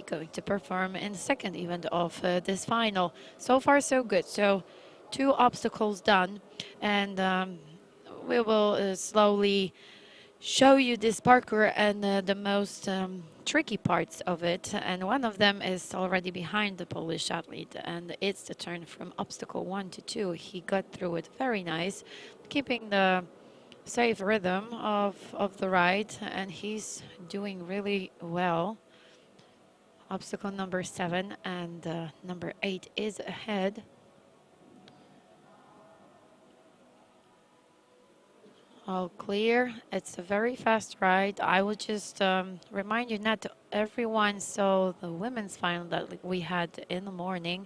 going to perform in the second event of this final. So far, so good. So 2 obstacles done, and we will slowly show you this parkour and the most tricky parts of it. And one of them is already behind the Polish athlete, and it's the turn from obstacle 1 to 2. He got through it very nice, keeping the safe rhythm of the ride, and he's doing really well. Obstacle number 7 and number 8 is ahead. All clear. It's a very fast ride. I would just remind you, not everyone saw the women's final that we had in the morning.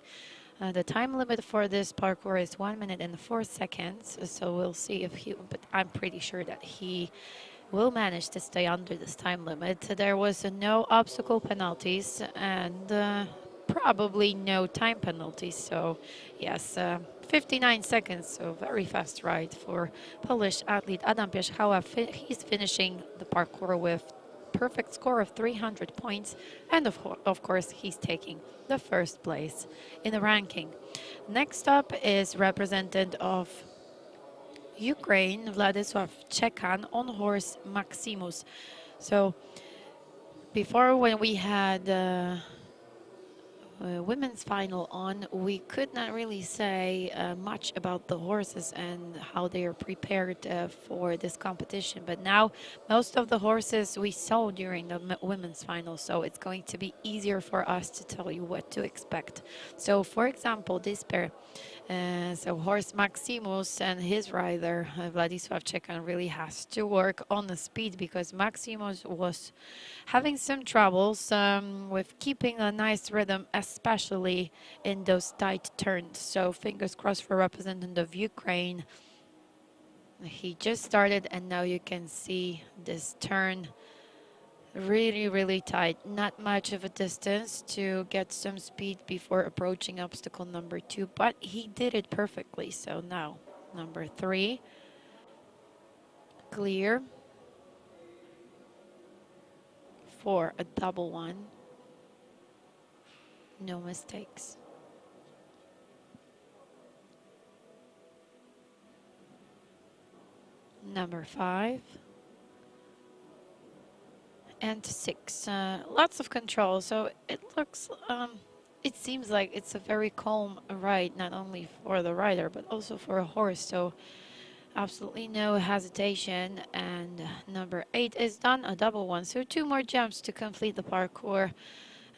The time limit for this parkour is 1 minute and 4 seconds. So we'll see if he, but I'm pretty sure that he will manage to stay under this time limit. There was no obstacle penalties and probably no time penalties. So yes, 59 seconds, so very fast ride for Polish athlete Adam Pierzchała. He's finishing the parkour with perfect score of 300 points, and of course he's taking the first place in the ranking. Next up is representative of Ukraine, Władysław Czekan, on horse Maximus. So before, when we had women's final on, we could not really say much about the horses and how they are prepared for this competition. But now most of the horses we saw during the women's final, so it's going to be easier for us to tell you what to expect. So for example, this pair, so horse Maximus and his rider Władysław Czekan really has to work on the speed, because Maximus was having some troubles with keeping a nice rhythm, especially in those tight turns. So fingers crossed for representative of Ukraine. He just started, and now you can see this turn really tight. Not much of a distance to get some speed before approaching obstacle number 2, but he did it perfectly. So now number 3, clear. 4, a double one. No mistakes. Number 5. And 6. Lots of control. So it looks, it seems like it's a very calm ride, not only for the rider, but also for a horse. So absolutely no hesitation. And number 8 is done, a double one. So 2 more jumps to complete the parkour.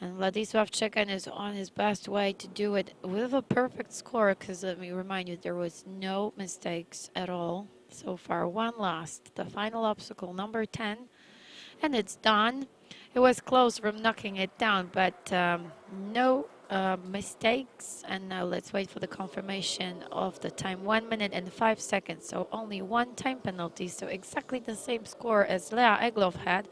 And Władysław Czekan is on his best way to do it with a perfect score, because let me remind you, there was no mistakes at all so far. One last, the final obstacle, number 10, and it's done. It was close from knocking it down, but no mistakes. And now let's wait for the confirmation of the time. 1 minute and 5 seconds, so only 1 time penalty, so exactly the same score as Lea Egloff had.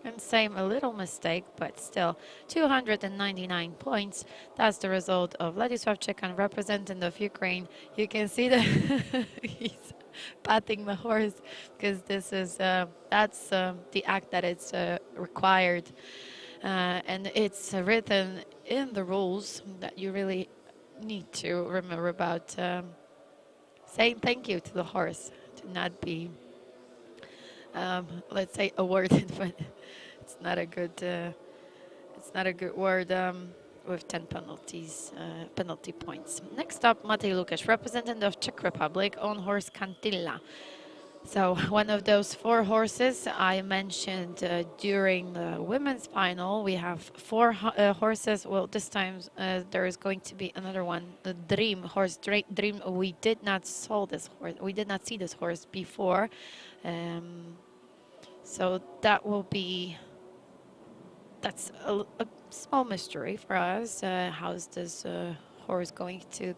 And same, a little mistake, but still 299 points. That's the result of Władysław Czekan, representative of Ukraine. You can see that he's patting the horse, because this is that's the act that it's required, and it's written in the rules that you really need to remember about saying thank you to the horse, to not be let's say awarded, but it's not a good word with 10 penalties, penalty points. Next up, Matej Lukasz, representative of Czech Republic, on horse Cantilla. So one of those 4 horses I mentioned during the women's final. We have 4 horses. Well, this time there is going to be another one, the Dream horse. Dream. We did not saw this horse. We did not see this horse before. So that will be, that's a small mystery for us. How is this horse going to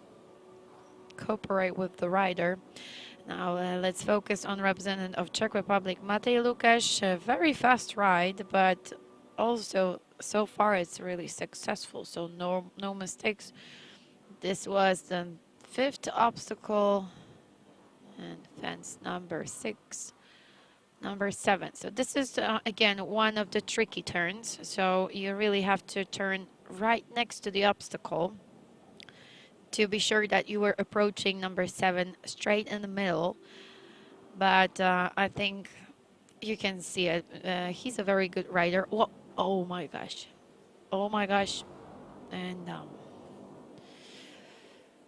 cooperate with the rider? Now let's focus on representative of Czech Republic, Matej Lukasz. A very fast ride, but also so far it's really successful. So no mistakes. This was the 5th obstacle, and fence number 6. number 7. So this is, again, one of the tricky turns. So you really have to turn right next to the obstacle to be sure that you were approaching number 7 straight in the middle. But I think you can see it. He's a very good rider. Whoa. Oh my gosh. Oh my gosh. And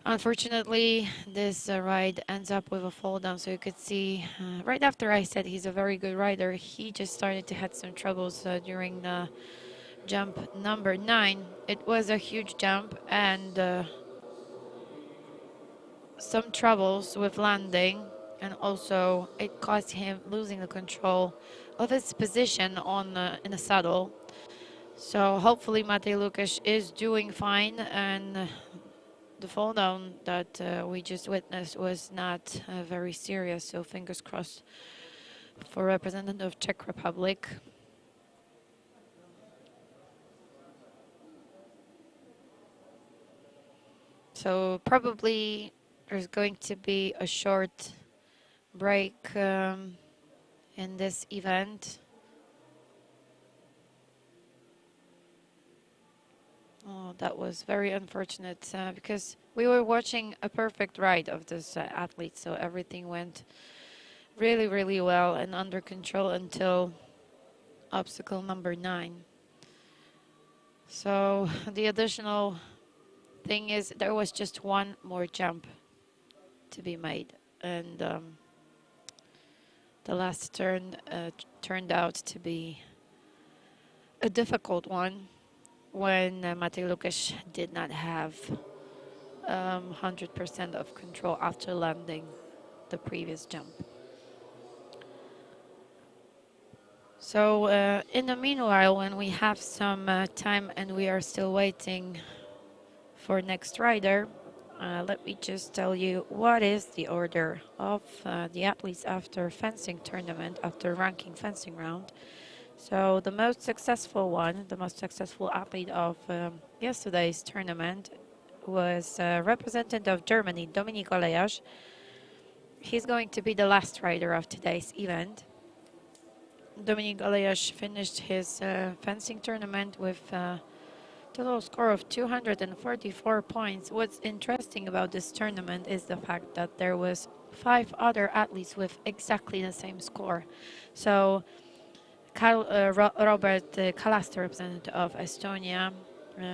unfortunately, this ride ends up with a fall down. So you could see right after I said he's a very good rider, he just started to have some troubles during the jump number 9. It was a huge jump and some troubles with landing, and also it caused him losing the control of his position on in the saddle. So hopefully Matej Lukasz is doing fine, and the fall down that we just witnessed was not very serious. So fingers crossed for representative of Czech Republic. So probably there's going to be a short break in this event. Oh, that was very unfortunate because we were watching a perfect ride of this athlete, so everything went really, really well and under control until obstacle number 9. So the additional thing is there was just one more jump to be made, and the last turn turned out to be a difficult one when Matej Lukasz did not have 100% of control after landing the previous jump. So in the meanwhile, when we have some time and we are still waiting for next rider, let me just tell you what is the order of the athletes after fencing tournament, after ranking fencing round. So the most successful one, the most successful athlete of yesterday's tournament was representative of Germany, Dominik Olejarz. He's going to be the last rider of today's event. Dominik Olejarz finished his fencing tournament with total score of 244 points. What's interesting about this tournament is the fact that there was 5 other athletes with exactly the same score. So Robert Kalaste, representative of Estonia,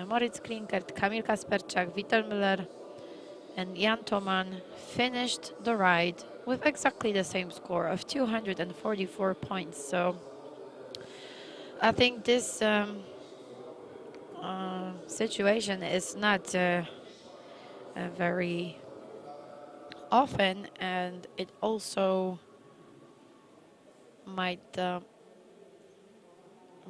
Moritz Klinkert, Kamil Kasperczak, Vital Müller, and Jan Toman finished the ride with exactly the same score of 244 points. So I think this situation is not very often, and it also might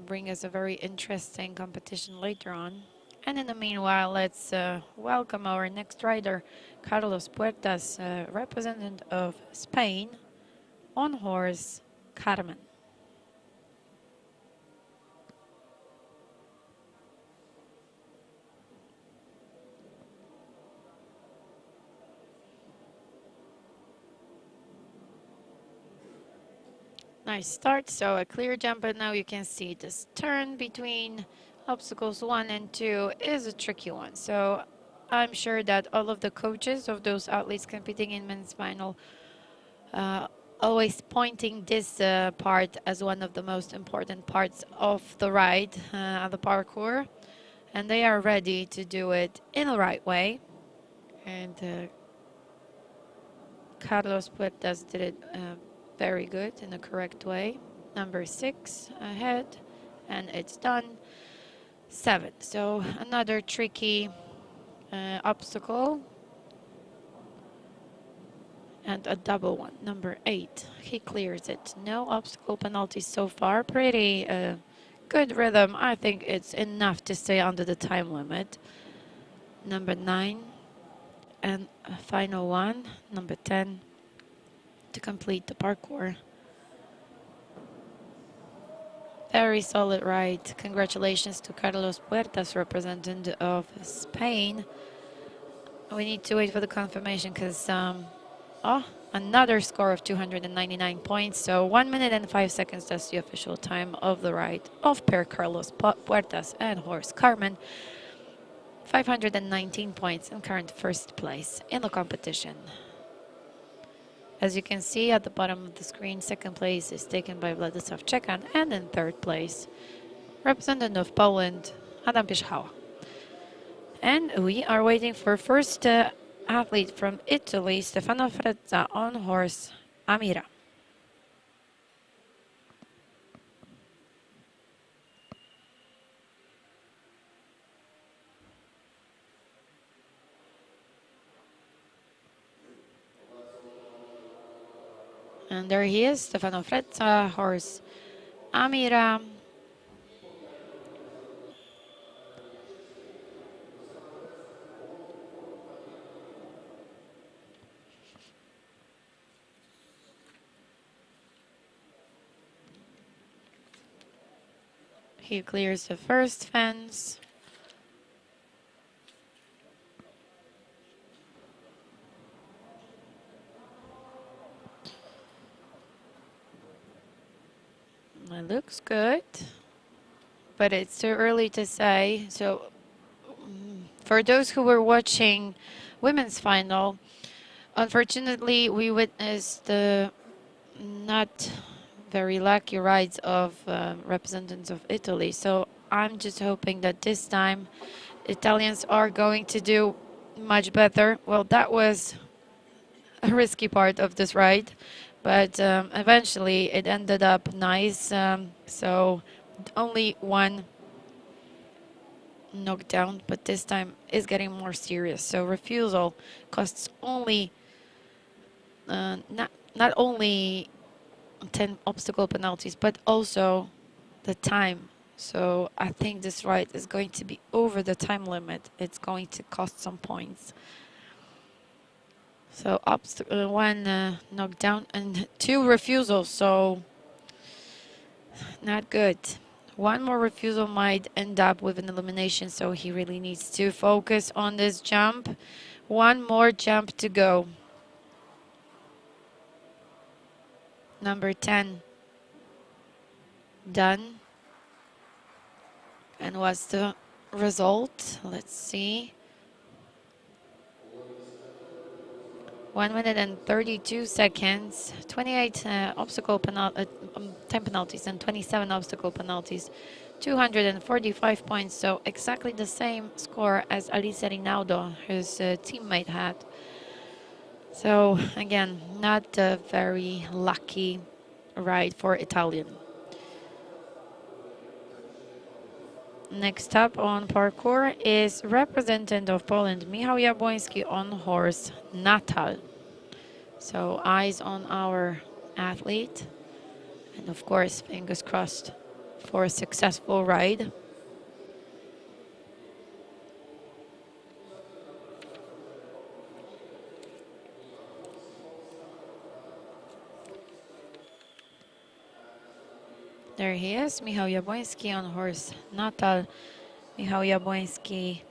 bring us a very interesting competition later on. And in the meanwhile, let's welcome our next rider, Carlos Puertas, representative of Spain, on horse Carmen. Nice start, so a clear jump, and now you can see this turn between obstacles 1 and 2 is a tricky one. So I'm sure that all of the coaches of those athletes competing in men's final always pointing this part as one of the most important parts of the ride, the parkour, and they are ready to do it in the right way. And Carlos Puertas did it very good in the correct way. Number 6 ahead, and it's done. 7. So another tricky obstacle, and a double one. Number 8, he clears it. No obstacle penalties so far. Pretty good rhythm. I think it's enough to stay under the time limit. Number 9, and a final one, number 10, to complete the parkour. Very solid ride. Congratulations to Carlos Puertas, representative of Spain. We need to wait for the confirmation because, oh, another score of 299 points. So 1 minute and 5 seconds, that's the official time of the ride of pair Carlos Puertas and horse Carmen. 519 points and current first place in the competition. As you can see at the bottom of the screen, second place is taken by Władysław Czekan, and in third place, representative of Poland, Adam Pierzchała. And we are waiting for first athlete from Italy, Stefano Frezza, on horse Amira. And there he is, Stefano Frezza, horse Amira. He clears the first fence. It looks good, but it's too early to say. So for those who were watching women's final, unfortunately we witnessed the not very lucky rides of representatives of Italy. So I'm just hoping that this time Italians are going to do much better. Well, that was a risky part of this ride, but eventually it ended up nice. So only one knockdown, but this time is getting more serious. So refusal costs only not only 10 obstacle penalties, but also the time. So I think this ride is going to be over the time limit. It's going to cost some points. So one knockdown and 2 refusals, so not good. One more refusal might end up with an elimination, so he really needs to focus on this jump. One more jump to go. Number 10 done. And what's the result? Let's see. 1 minute and 32 seconds, 28 time penalties and 27 obstacle penalties, 245 points. So exactly the same score as Alice Rinaldo, his teammate, had. So again, not a very lucky ride for Italian. Next up on parkour is representative of Poland, Michał Jabłoński, on horse Natal. So eyes on our athlete, and of course fingers crossed for a successful ride. There he is, Michał Jabłoński on horse Natal. Michał Jabłoński,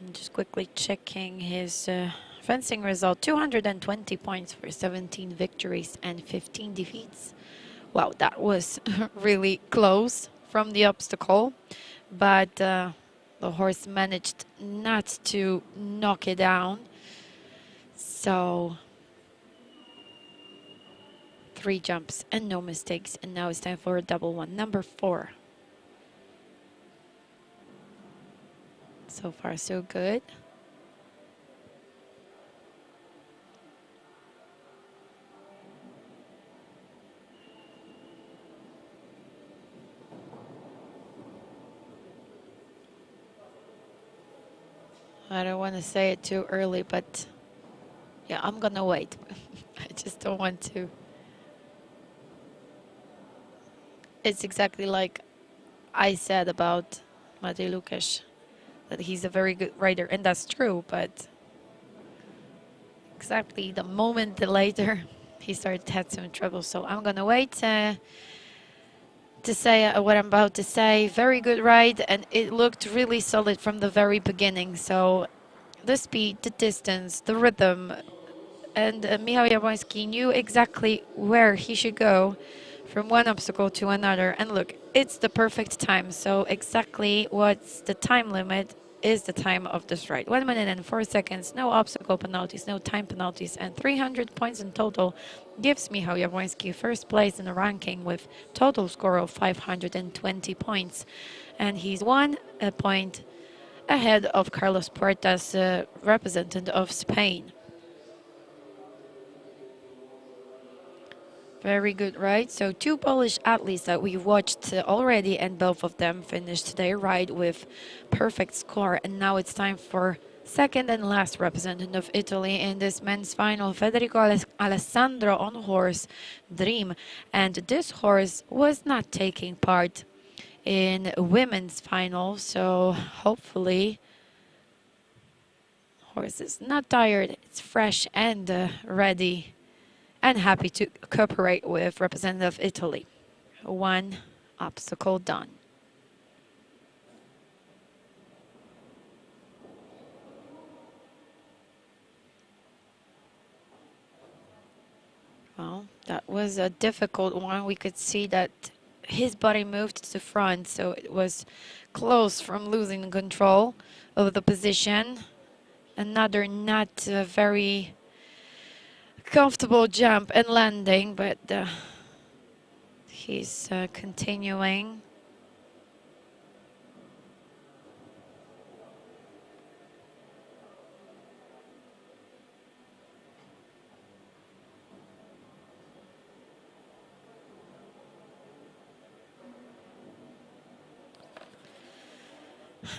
I'm just quickly checking his fencing result. 220 points for 17 victories and 15 defeats. Wow, that was really close from the obstacle, but the horse managed not to knock it down. So 3 jumps and no mistakes, and now it's time for a double one. Number 4. So far, so good. I don't want to say it too early, but yeah, I'm gonna wait. I just don't want to. It's exactly like I said about Matej Lukasz, that he's a very good rider, and that's true, but exactly the moment later he started to have some trouble. So I'm gonna wait to say what I'm about to say. Very good ride, and it looked really solid from the very beginning. So the speed, the distance, the rhythm, and Michał Jabłoński knew exactly where he should go from one obstacle to another. And look, it's the perfect time. So exactly what's the time limit is the time of this ride. 1 minute and 4 seconds, no obstacle penalties, no time penalties, and 300 points in total gives Michał Jabłoński first place in the ranking with total score of 520 points. And he's 1 point ahead of Carlos Puertas, representative of Spain. Very good ride. So 2 Polish athletes that we watched already, and both of them finished their ride with perfect score. And now it's time for second and last representative of Italy in this men's final, Federico Alessandro on horse Dream. And this horse was not taking part in women's final, so hopefully horse is not tired, it's fresh and ready and happy to cooperate with representative Italy. 1 obstacle done. Well, that was a difficult one. We could see that his body moved to the front, so it was close from losing control of the position. Another not very comfortable jump and landing, but he's continuing.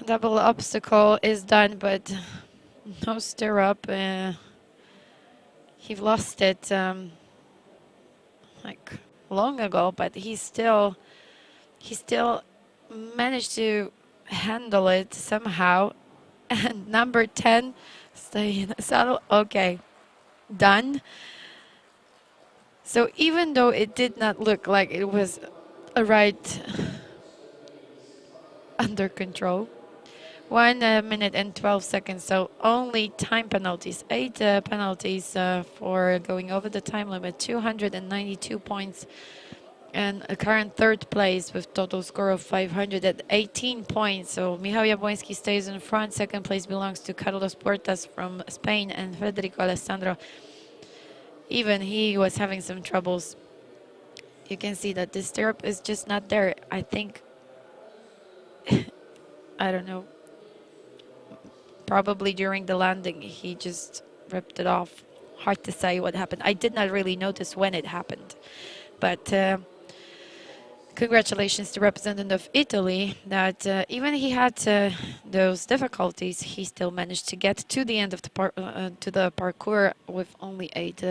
Double obstacle is done, but no stirrup. He lost it like long ago, but he still managed to handle it somehow. And number 10, stay in the saddle. Okay, done. So even though it did not look like it was a ride under control, 1 minute and 12 seconds, so only time penalties, 8 penalties for going over the time limit, 292 points, and a current third place with total score of 518 points. So Michał Jabłoński stays in front. Second place belongs to Carlos Puertas from Spain, and Federico Alessandro, even he was having some troubles. You can see that this stirrup is just not there. I think, I don't know, probably during the landing, he just ripped it off. Hard to say what happened. I did not really notice when it happened. But congratulations to representative of Italy that even he had those difficulties, he still managed to get to the end of the parkour with only 8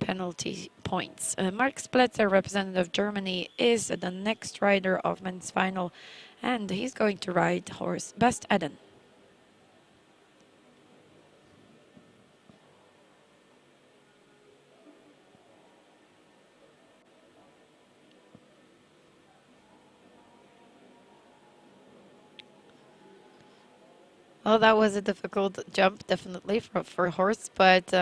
penalty points. Mark Spletzer, representative of Germany, is the next rider of men's final, and he's going to ride horse Best Eden. Well, that was a difficult jump, definitely, for a horse, but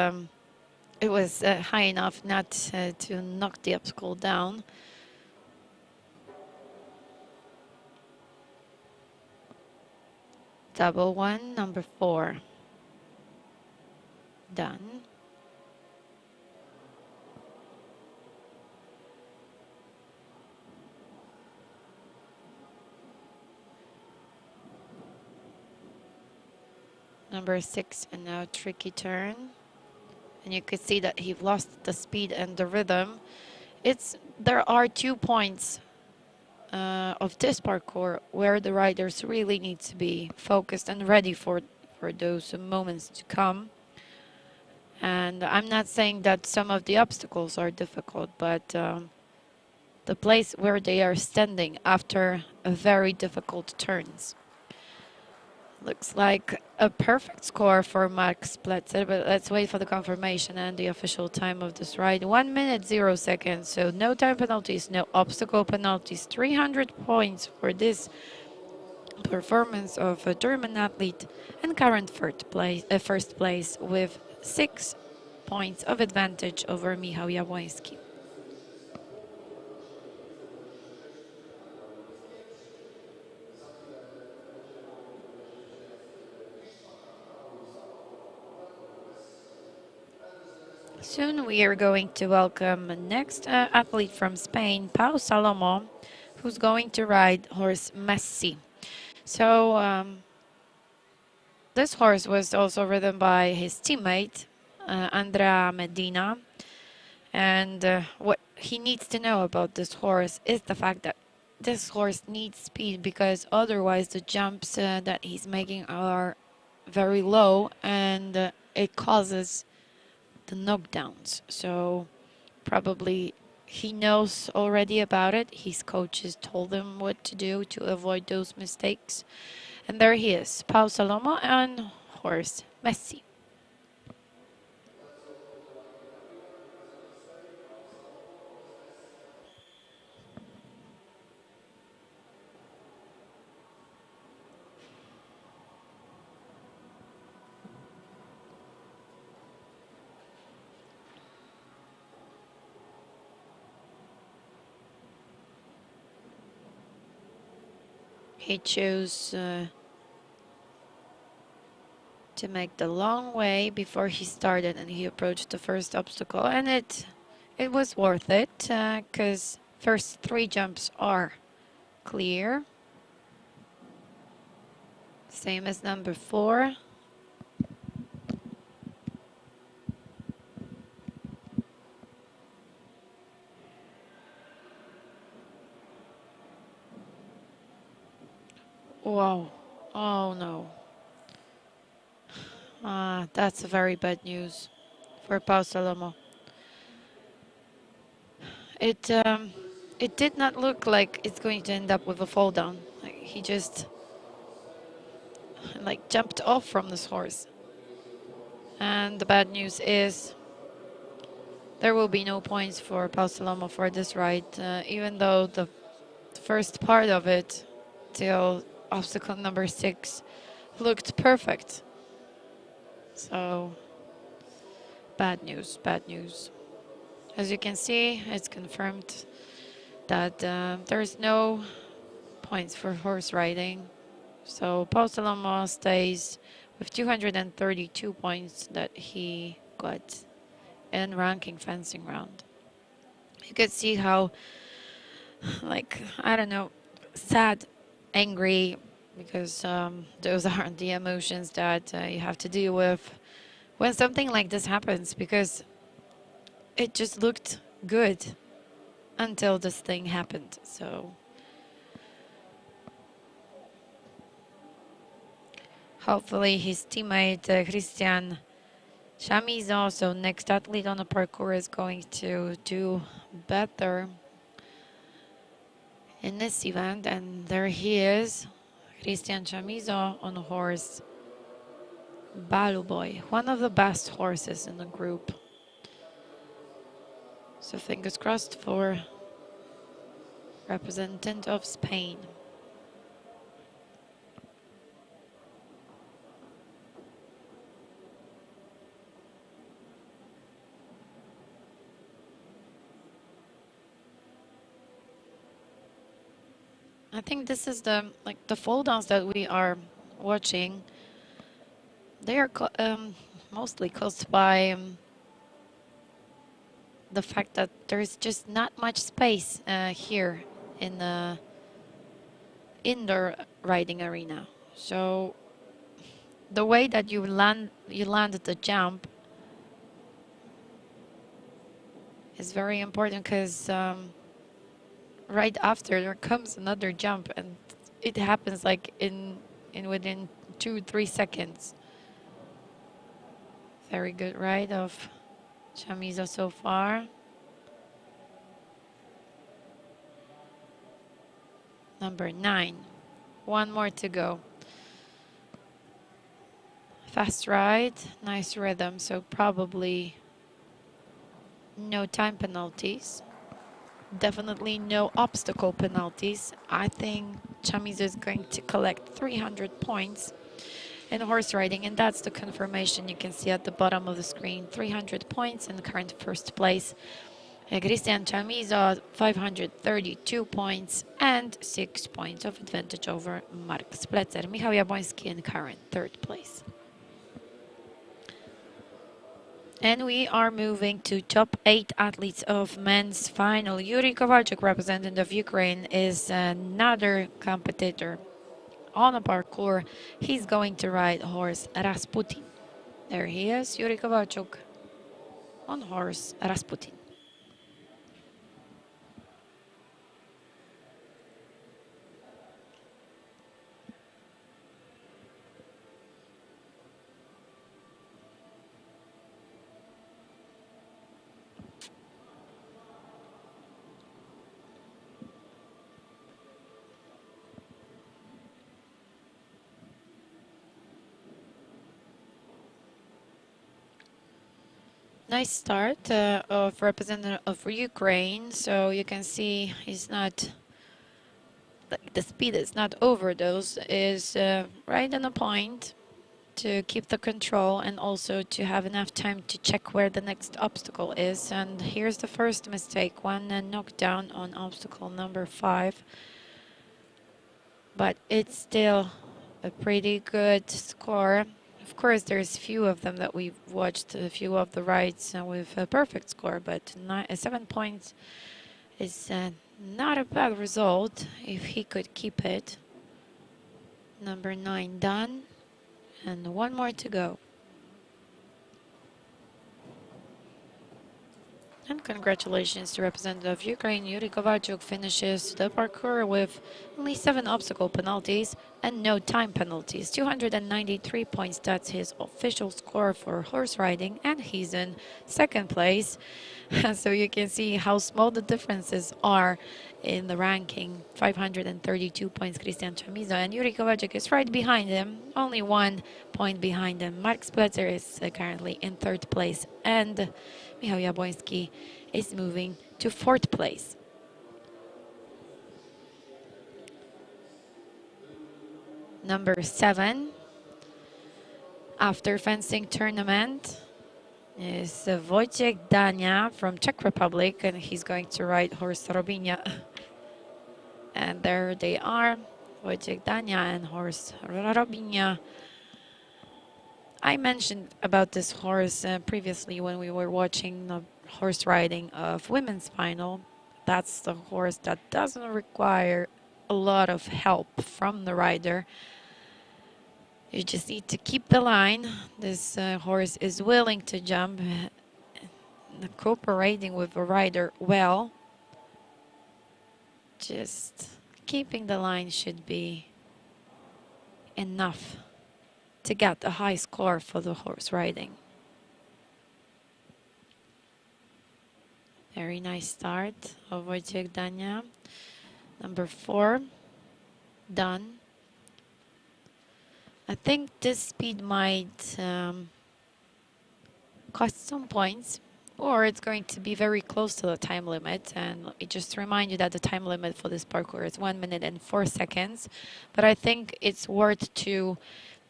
it was high enough not to knock the obstacle down. Double one, number 4. Done. Number 6, and now tricky turn. And you could see that he lost the speed and the rhythm. There are 2 points of this parkour where the riders really need to be focused and ready for those moments to come. And I'm not saying that some of the obstacles are difficult, but the place where they are standing after a very difficult turns. Looks like a perfect score for Mark Spletzer, but let's wait for the confirmation and the official time of this ride. 1 minute, 0 seconds, so no time penalties, no obstacle penalties. 300 points for this performance of a German athlete, and current first place with 6 points of advantage over Michał Jabłoński. Soon we are going to welcome the next athlete from Spain, Pau Salomo, who's going to ride horse Messi. So this horse was also ridden by his teammate, Andrea Medina. And what he needs to know about this horse is the fact that this horse needs speed, because otherwise the jumps that he's making are very low, and it causes the knockdowns. So probably he knows already about it. His coaches told him what to do to avoid those mistakes. And there he is, Pau Salomo and horse Messi. He chose to make the long way before he started, and he approached the first obstacle, and it was worth it, because first 3 jumps are clear, same as number 4. Wow. Oh no. That's very bad news for Pau Salomo. It did not look like it's going to end up with a fall down. Like, he just jumped off from this horse. And the bad news is there will be no points for Pau Salomo for this ride, even though the first part of it till obstacle number 6 looked perfect. So bad news, bad news. As you can see, it's confirmed that there's no points for horse riding. So Pau Salomo stays with 232 points that he got in ranking fencing round. You could see how, I don't know, sad, angry, because those aren't the emotions that you have to deal with when something like this happens, because it just looked good until this thing happened. So hopefully his teammate Christian Chamizo, so next athlete on the parkour, is going to do better in this event. And there he is, Christian Chamizo on horse Balu Boy, one of the best horses in the group. So fingers crossed for representative of Spain. I think this is the fall downs that we are watching. They are mostly caused by the fact that there's just not much space here in the indoor riding arena. So the way that you land the jump is very important, because right after there comes another jump, and it happens in within 2-3 seconds. Very good ride of Chamizo so far. Number 9. One more to go. Fast ride, nice rhythm, so probably no time penalties. Definitely no obstacle penalties. I think Chamizo is going to collect 300 points. in horse riding, and that's the confirmation you can see at the bottom of the screen. 300 points in the current first place. Cristian Chamizo, 532 points and 6 points of advantage over Mark Splecer. Michał Jabłoński in current third place. And we are moving to top 8 athletes of men's final. Yuri Kowalczyk, representative of Ukraine, is another competitor on a parkour. He's going to ride horse Rasputin. There he is, Yuri Kowalczyk on horse Rasputin. Nice start of representative of Ukraine. So you can see he's not, like, the speed is not overdose, is right on the point to keep the control and also to have enough time to check where the next obstacle is. And here's the first mistake, one knockdown on obstacle number 5. But it's still a pretty good score. Of course, there's few of them that we've watched, a few of the rides with a perfect score, but 7 points is not a bad result if he could keep it. Number 9 done, and one more to go. And congratulations to representative of Ukraine. Yuri Kowalczyk finishes the parkour with only 7 obstacle penalties and no time penalties. 293 points, that's his official score for horse riding, and he's in second place. So you can see how small the differences are in the ranking. 532 points, Cristian Chamizo, and Yuri Kowalczyk is right behind him, only 1 point behind him. Mark Splecer is currently in third place, and Michał Jabłoński is moving to fourth place. Number 7, after fencing tournament, is Wojciech Dania from Czech Republic, and he's going to ride horse Robinia. And there they are, Wojciech Dania and horse Robinia. I mentioned about this horse previously when we were watching the horse riding of women's final. That's the horse that doesn't require a lot of help from the rider. You just need to keep the line. This horse is willing to jump, cooperating with the rider well. Just keeping the line should be enough to get a high score for the horse riding. Very nice start of Wojciech Dania. Number 4 done. I think this speed might cost some points, or it's going to be very close to the time limit. And just to remind you that the time limit for this parkour is 1 minute and 4 seconds. But I think it's worth to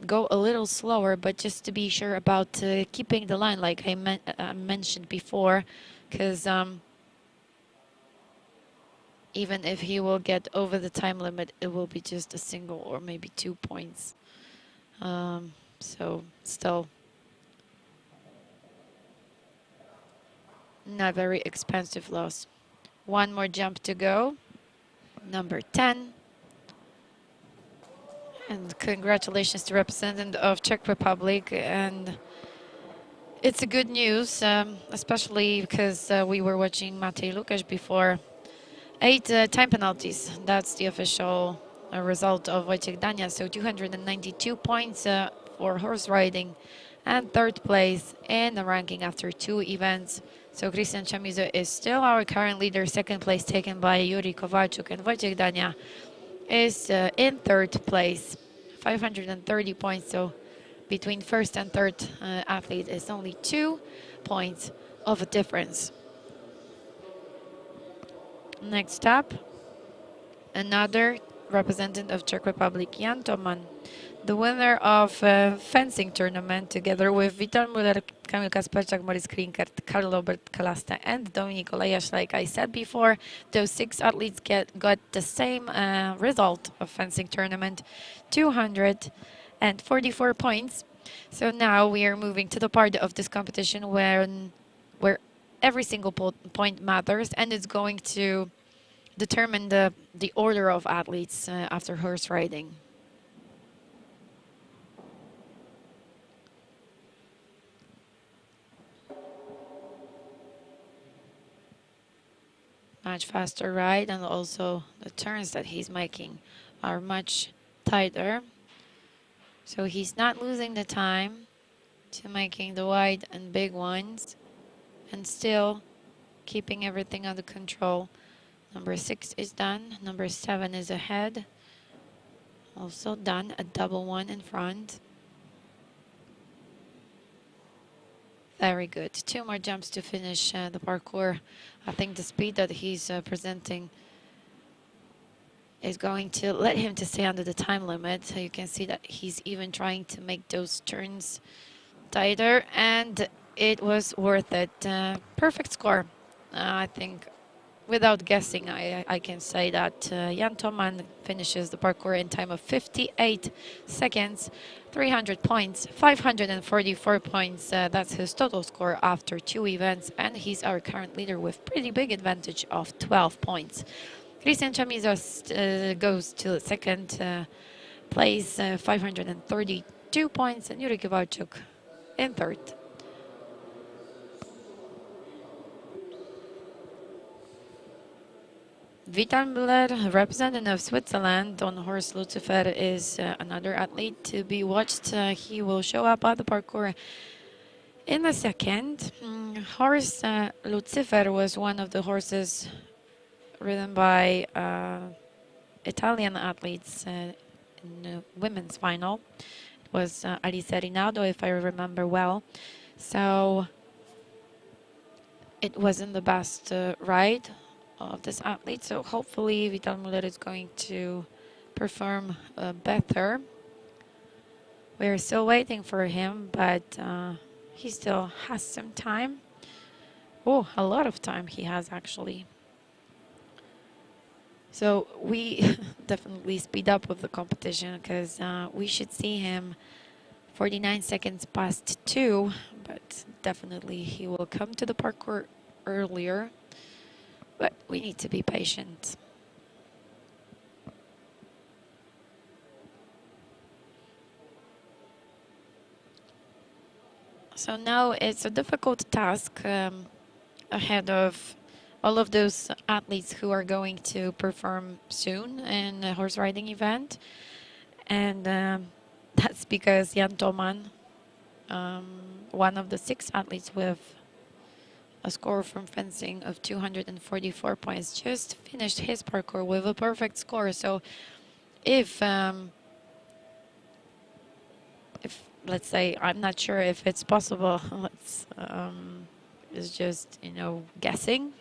go a little slower, but just to be sure about keeping the line, like I mentioned before, because even if he will get over the time limit, it will be just a single or maybe 2 points. So still not very expensive loss. One more jump to go. Number 10. And congratulations to representative of Czech Republic. And it's a good news, especially because we were watching Matej Lukasz before. 8 time penalties. That's the official result of Wojciech Dania. So 292 points for horse riding, and third place in the ranking after 2 events. So Cristian Chamizo is still our current leader. Second place taken by Yuri Kowalczyk, and Wojciech Dania is in third place, 530 points. So between first and third athlete is only 2 points of a difference. Next up, another representative of Czech Republic, Jan Toman. the winner of fencing tournament, together with Vital Müller, Kamil Kasperczak, Maurice Klinkert, Karl Robert Kalasta, and Dominik Olejarz. Like I said before, those 6 athletes got the same result of fencing tournament, 244 points. So now we are moving to the part of this competition where every single point matters, and it's going to determine the order of athletes after horse riding. Much faster ride, and also the turns that he's making are much tighter. So he's not losing the time to making the wide and big ones, and still keeping everything under control. Number 6 is done. Number 7 is ahead. Also done, a double one in front. Very good. 2 more jumps to finish the parkour. I think the speed that he's presenting is going to let him to stay under the time limit. So you can see that he's even trying to make those turns tighter, and it was worth it. Perfect score. I think without guessing, I can say that Jan Toman finishes the parkour in time of 58 seconds, 300 points, 544 points. That's his total score after 2 events, and he's our current leader with pretty big advantage of 12 points. Christian Chamizos goes to second place, 532 points, and Yuri Kowalczuk in third. Vital Müller, representative of Switzerland on horse Lucifer, is another athlete to be watched. He will show up at the parkour in a second. Horse Lucifer was one of the horses ridden by Italian athletes in the women's final. It was Alice Rinaldo, if I remember well. So it wasn't the best ride of this athlete, so hopefully Vital Müller is going to perform better. We're still waiting for him, but he still has some time. Oh, a lot of time he has, actually. So we definitely speed up with the competition, because we should see him 49 seconds past 2, but definitely he will come to the parkour earlier. But we need to be patient. So now it's a difficult task ahead of all of those athletes who are going to perform soon in a horse riding event. And that's because Jan Toman, one of the 6 athletes with a score from fencing of 244 points, just finished his parkour with a perfect score. So if let's say, I'm not sure if it's possible, let's it's just, you know, guessing,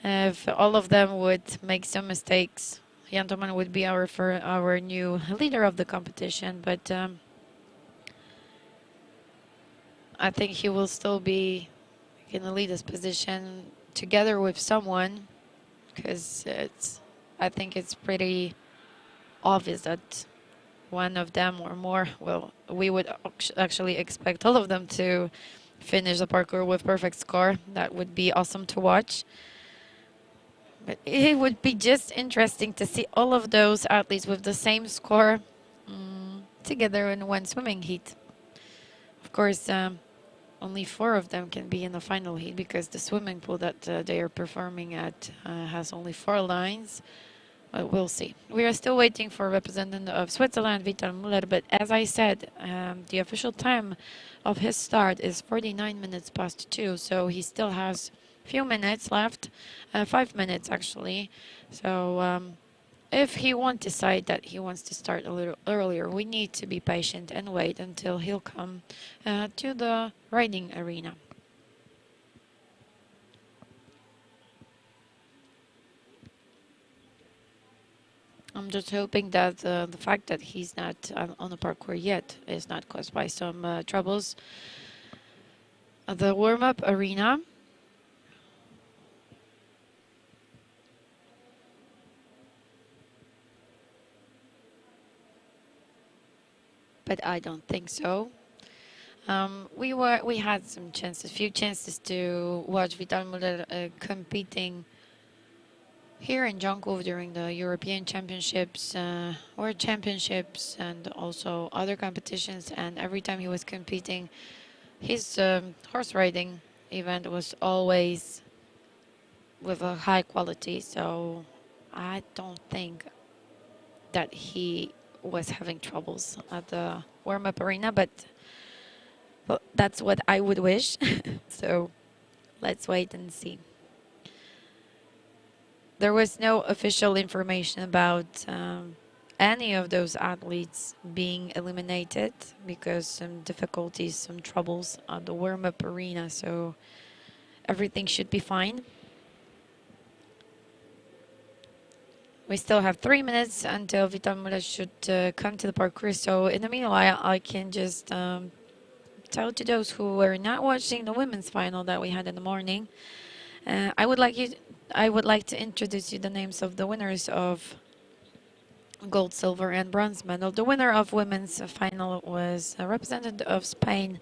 if all of them would make some mistakes, Jan Toman would be our new leader of the competition. But I think he will still be in the leader's position together with someone, because I think it's pretty obvious that one of them or more, well, we would actually expect all of them to finish the parkour with perfect score. That would be awesome to watch. But it would be just interesting to see all of those athletes with the same score together in one swimming heat. Of course, only 4 of them can be in the final heat, because the swimming pool that they are performing at has only 4 lines. But we'll see. We are still waiting for a representative of Switzerland, Vital Müller. But as I said, the official time of his start is 49 minutes past 2. So he still has a few minutes left, 5 minutes actually. So if he won't decide that he wants to start a little earlier, we need to be patient and wait until he'll come to the riding arena. I'm just hoping that the fact that he's not on the parkour yet is not caused by some troubles. The warm-up arena. But I don't think so. We had some chances, few chances to watch Vital Muller competing here in Drzonków during the European Championships, World Championships, and also other competitions. And every time he was competing, his horse riding event was always with a high quality. So I don't think that he was having troubles at the warm-up arena, but well, that's what I would wish. So let's wait and see. There was no official information about any of those athletes being eliminated because some difficulties, some troubles at the warm-up arena. So everything should be fine. We still have 3 minutes until Vital Muller should come to the parkour. So in the meanwhile, I can just tell to those who were not watching the women's final that we had in the morning. I would like to introduce you the names of the winners of gold, silver, and bronze medal. The winner of women's final was a representative of Spain,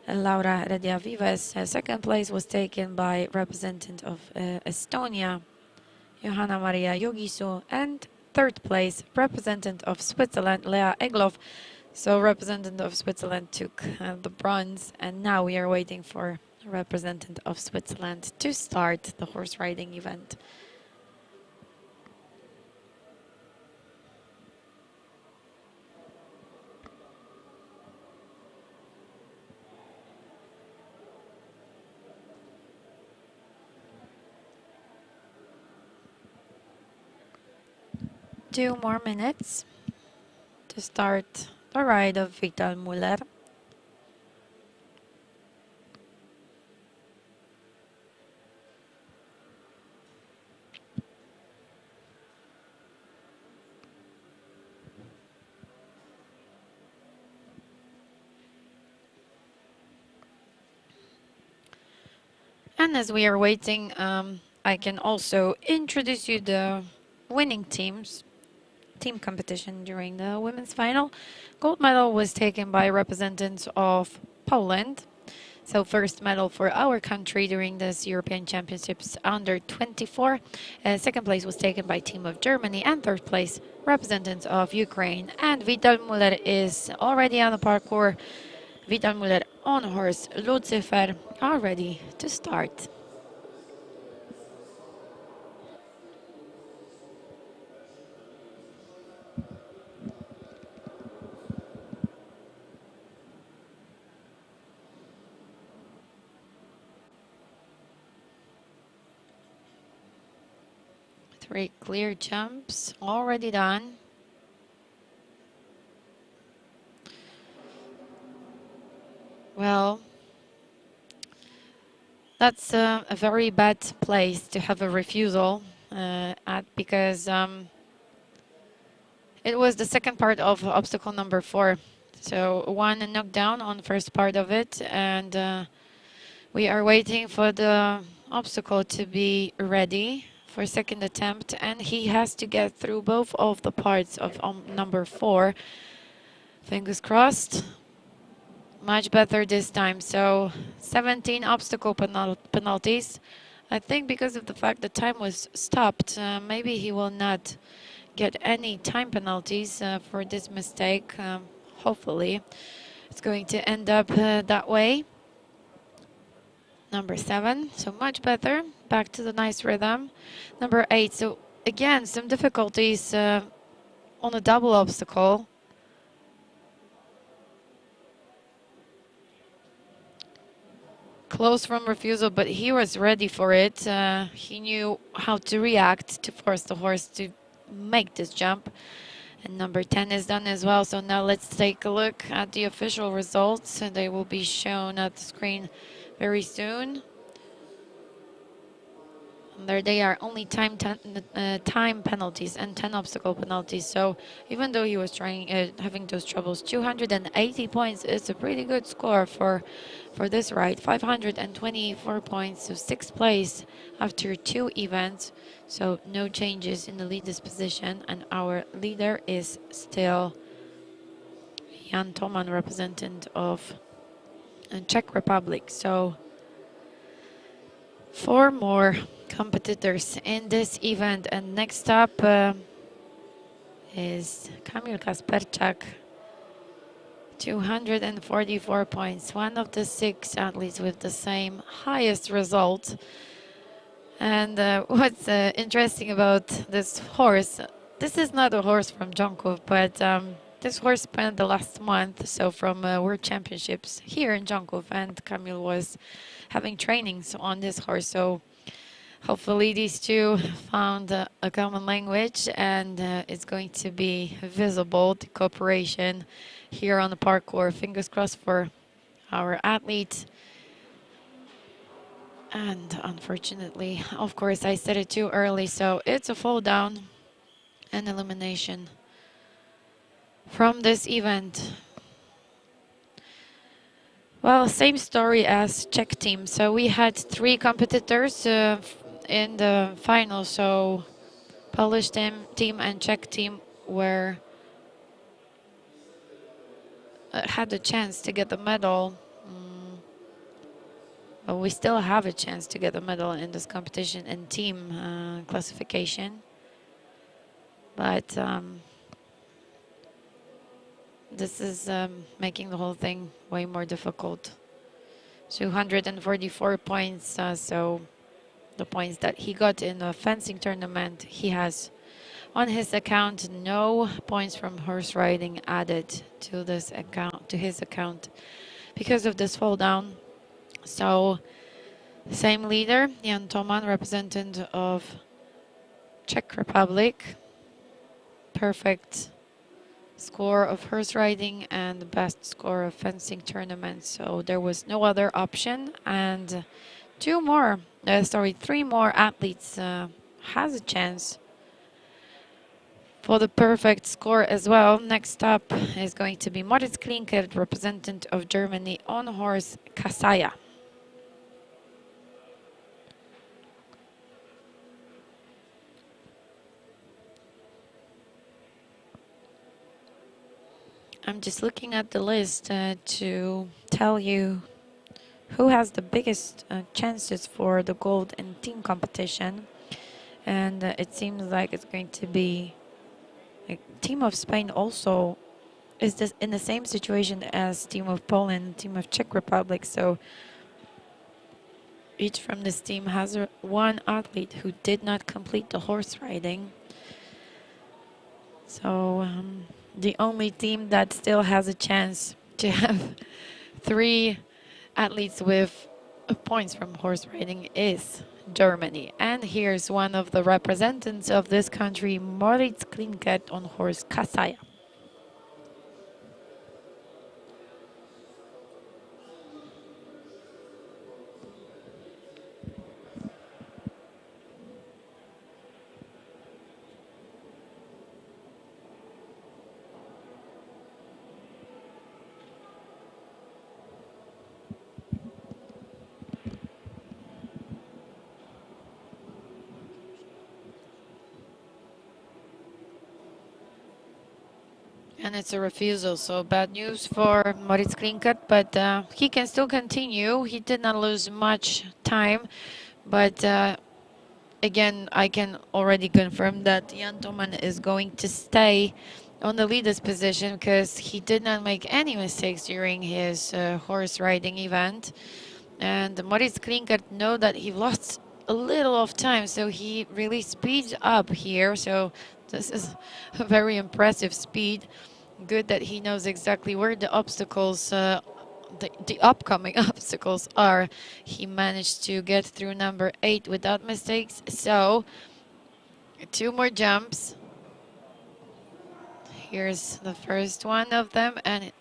Laura Redia Vives. Second place was taken by representative of Estonia, Johanna Maria Yogisu, and third place, representative of Switzerland, Lea Egloff. So representative of Switzerland took the bronze, and now we are waiting for representative of Switzerland to start the horse riding event. Two more minutes to start the ride of Vital Muller. And as we are waiting, I can also introduce you the winning team competition during the women's final. Gold medal was taken by representatives of Poland. So first medal for our country during this European Championships under 24. Second place was taken by team of Germany, and third place representatives of Ukraine. And Vital Muller is already on the parkour. Vital Muller on horse Lucifer are ready to start. Three clear jumps already done. Well, that's a very bad place to have a refusal because it was the second part of obstacle number 4. So one knockdown on the first part of it, and we are waiting for the obstacle to be ready for second attempt, and he has to get through both of the parts of number 4. Fingers crossed. Much better this time. So 17 obstacle penalties. I think because of the fact the time was stopped, maybe he will not get any time penalties for this mistake. Hopefully it's going to end up that way. Number 7, so much better. Back to the nice rhythm. Number 8, so again some difficulties on a double obstacle. Close from refusal, but he was ready for it. He knew how to react to force the horse to make this jump. And number 10 is done as well. So now let's take a look at the official results. And they will be shown at the screen very soon. There they are only time penalties and 10 obstacle penalties. So even though he was trying having those troubles, 280 points is a pretty good score for this ride. 524 points, so sixth place after 2 events. So no changes in the leader's position, and our leader is still Jan Toman, representative of Czech Republic. So 4 more competitors in this event, and next up is Kamil Kasperczak, 244 points, one of the 6 athletes with the same highest result. And what's interesting about this horse, this is not a horse from Drzonków, but this horse spent the last month from World Championships here in Drzonków, and Kamil was having trainings on this horse. So hopefully these two found a common language, and it's going to be visible, the cooperation here on the parkour. Fingers crossed for our athlete. And unfortunately, of course, I said it too early, so it's a fall down and elimination from this event. Well, same story as Czech team. So we had 3 competitors in the final. So Polish team and Czech team were had a chance to get the medal. Well, we still have a chance to get a medal in this competition in team classification, but this is making the whole thing way more difficult. 244 points, so the points that he got in the fencing tournament, he has on his account. No points from horse riding added to this account, to his account, because of this fall down. So same leader, Jan Toman, representative of Czech Republic. Perfect score of horse riding and the best score of fencing tournament. So there was no other option, and 3 more athletes has a chance for the perfect score as well. Next up is going to be Moritz Klinkert, representative of Germany, on horse Kasaya. I'm just looking at the list to tell you who has the biggest chances for the gold in team competition. And it seems like it's going to be a team of Spain also is this in the same situation as team of Poland, team of Czech Republic. So each from this team has one athlete who did not complete the horse riding. So the only team that still has a chance to have 3 athletes with points from horse riding is Germany. And here's one of the representatives of this country, Moritz Klinkert, on horse Kasaya. And it's a refusal, so bad news for Moritz Klinkert, but he can still continue. He did not lose much time, but again, I can already confirm that Jan Toman is going to stay on the leader's position because he did not make any mistakes during his horse riding event. And Moritz Klinkert know that he lost a little of time, so he really speeds up here. So this is a very impressive speed. Good that he knows exactly where the obstacles, the upcoming obstacles are. He managed to get through number 8 without mistakes. So 2 more jumps. Here's the first one of them, and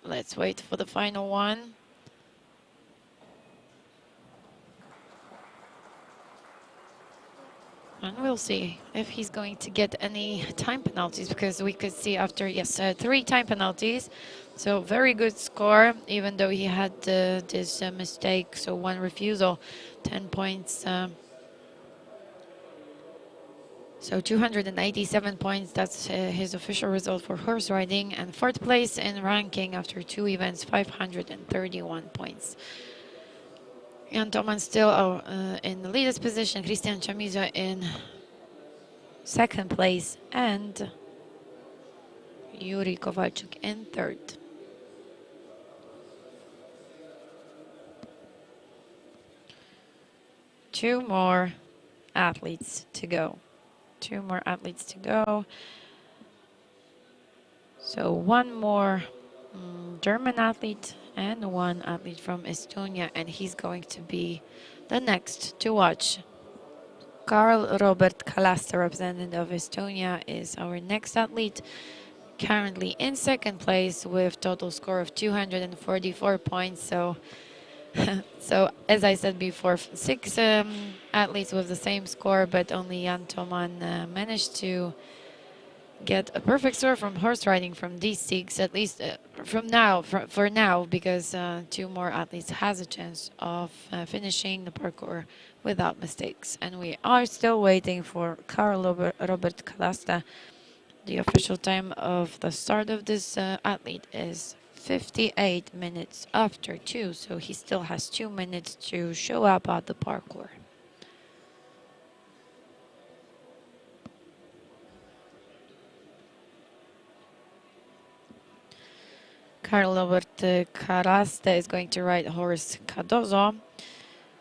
let's wait for the final one. And we'll see if he's going to get any time penalties, because we could see after, yes, 3 time penalties. So very good score, even though he had this mistake. So 1 refusal, 10 points. So 287 points, that's his official result for horse riding. And 4th place in ranking after 2 events, 531 points. Jan Toman still in the leader's position, Christian Chamizo in 2nd place, and Yuri Kowalczyk in 3rd. Two more athletes to go. So 1 more German athlete and 1 athlete from Estonia, and he's going to be the next to watch. Karl Robert Kalaste, representative of Estonia, is our next athlete, currently in 2nd place with total score of 244 points. So so as I said before, 6 athletes with the same score, but only Jan Toman managed to get a perfect score from horse riding from these 6, at least from now, for now, because 2 more athletes has a chance of finishing the parkour without mistakes. And we are still waiting for Karl Robert Kalasta. The official time of the start of this athlete is 58 minutes after 2, so he still has 2 minutes to show up at the parkour. Karl Robert Karaste is going to ride horse Cardozo.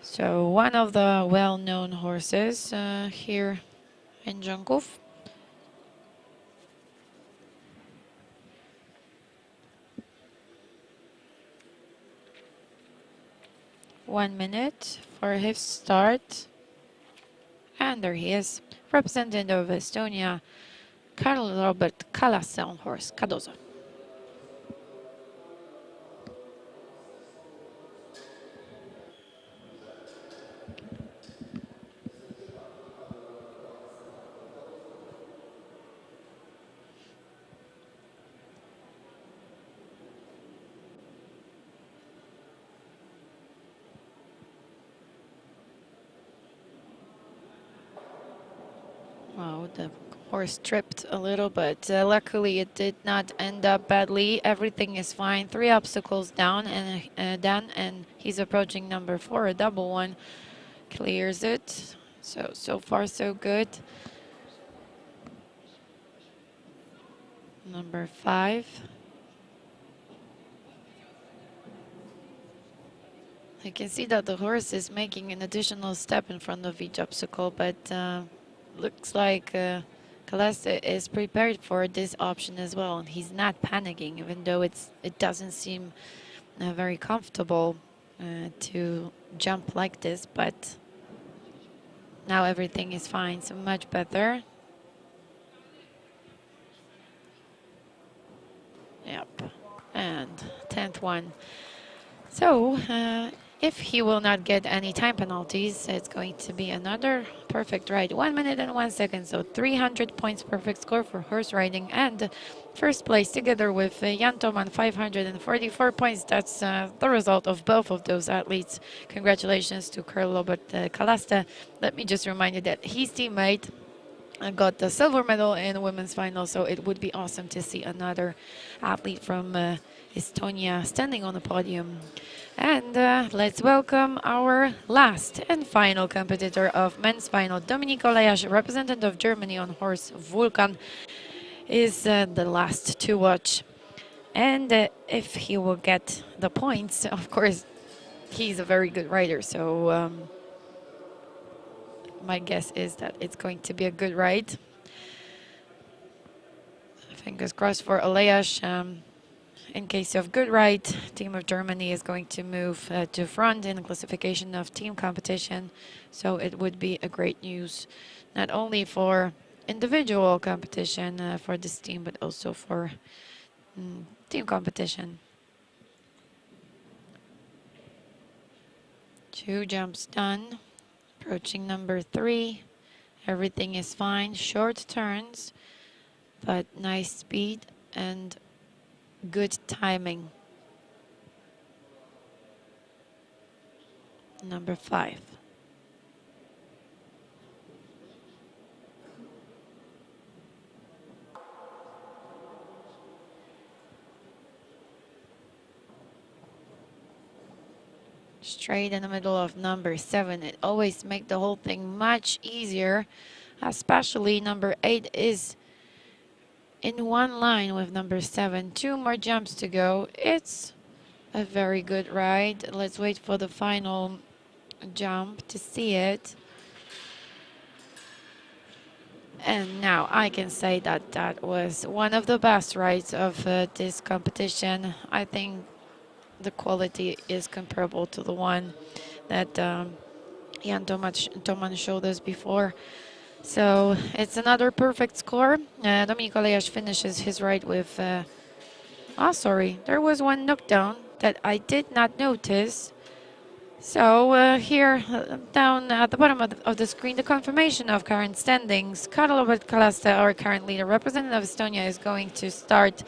So one of the well-known horses here in Drzonków. One minute for his start. And there he is, representative of Estonia, Karl Robert Kalaste on horse Cardozo. Wow, the horse tripped a little, but luckily it did not end up badly. Everything is fine. 3 obstacles down and done, and he's approaching number 4. A double one clears it. So far so good. Number 5. I can see that the horse is making an additional step in front of each obstacle, but looks like Kalaste is prepared for this option as well, and he's not panicking, even though it doesn't seem very comfortable to jump like this, but now everything is fine, so much better. Yep, and 10th one. So if he will not get any time penalties, it's going to be another perfect ride. 1 minute and 1 second, so 300 points perfect score for horse riding. And 1st place together with Jan Toman, 544 points. That's the result of both of those athletes. Congratulations to Karl Robert Kalaste. Let me just remind you that his teammate got the silver medal in women's final, so it would be awesome to see another athlete from Estonia standing on the podium. And let's welcome our last and final competitor of men's final. Dominik Olajasz, representative of Germany on horse Vulcan, is the last to watch. And if he will get the points, of course, he's a very good rider, so my guess is that it's going to be a good ride. Fingers crossed for Olajasz. In case of good ride, team of Germany is going to move to front in the classification of team competition. So it would be a great news, not only for individual competition for this team, but also for team competition. 2 jumps done. Approaching number 3. Everything is fine. Short turns, but nice speed and good timing. Number 5. Straight in the middle of number 7. It always makes the whole thing much easier, especially number 8 is in one line with number 7. 2 more jumps to go. It's a very good ride. Let's wait for the final jump to see it. And now I can say that that was one of the best rides of this competition. I think the quality is comparable to the one that Jan Toman showed us before. So it's another perfect score. Dominik Olejarz finishes his ride with... sorry, there was one knockdown that I did not notice. So here, down at the bottom of the screen, the confirmation of current standings. Karl-Robert Kalaste, our current leader, representative of Estonia, is going to start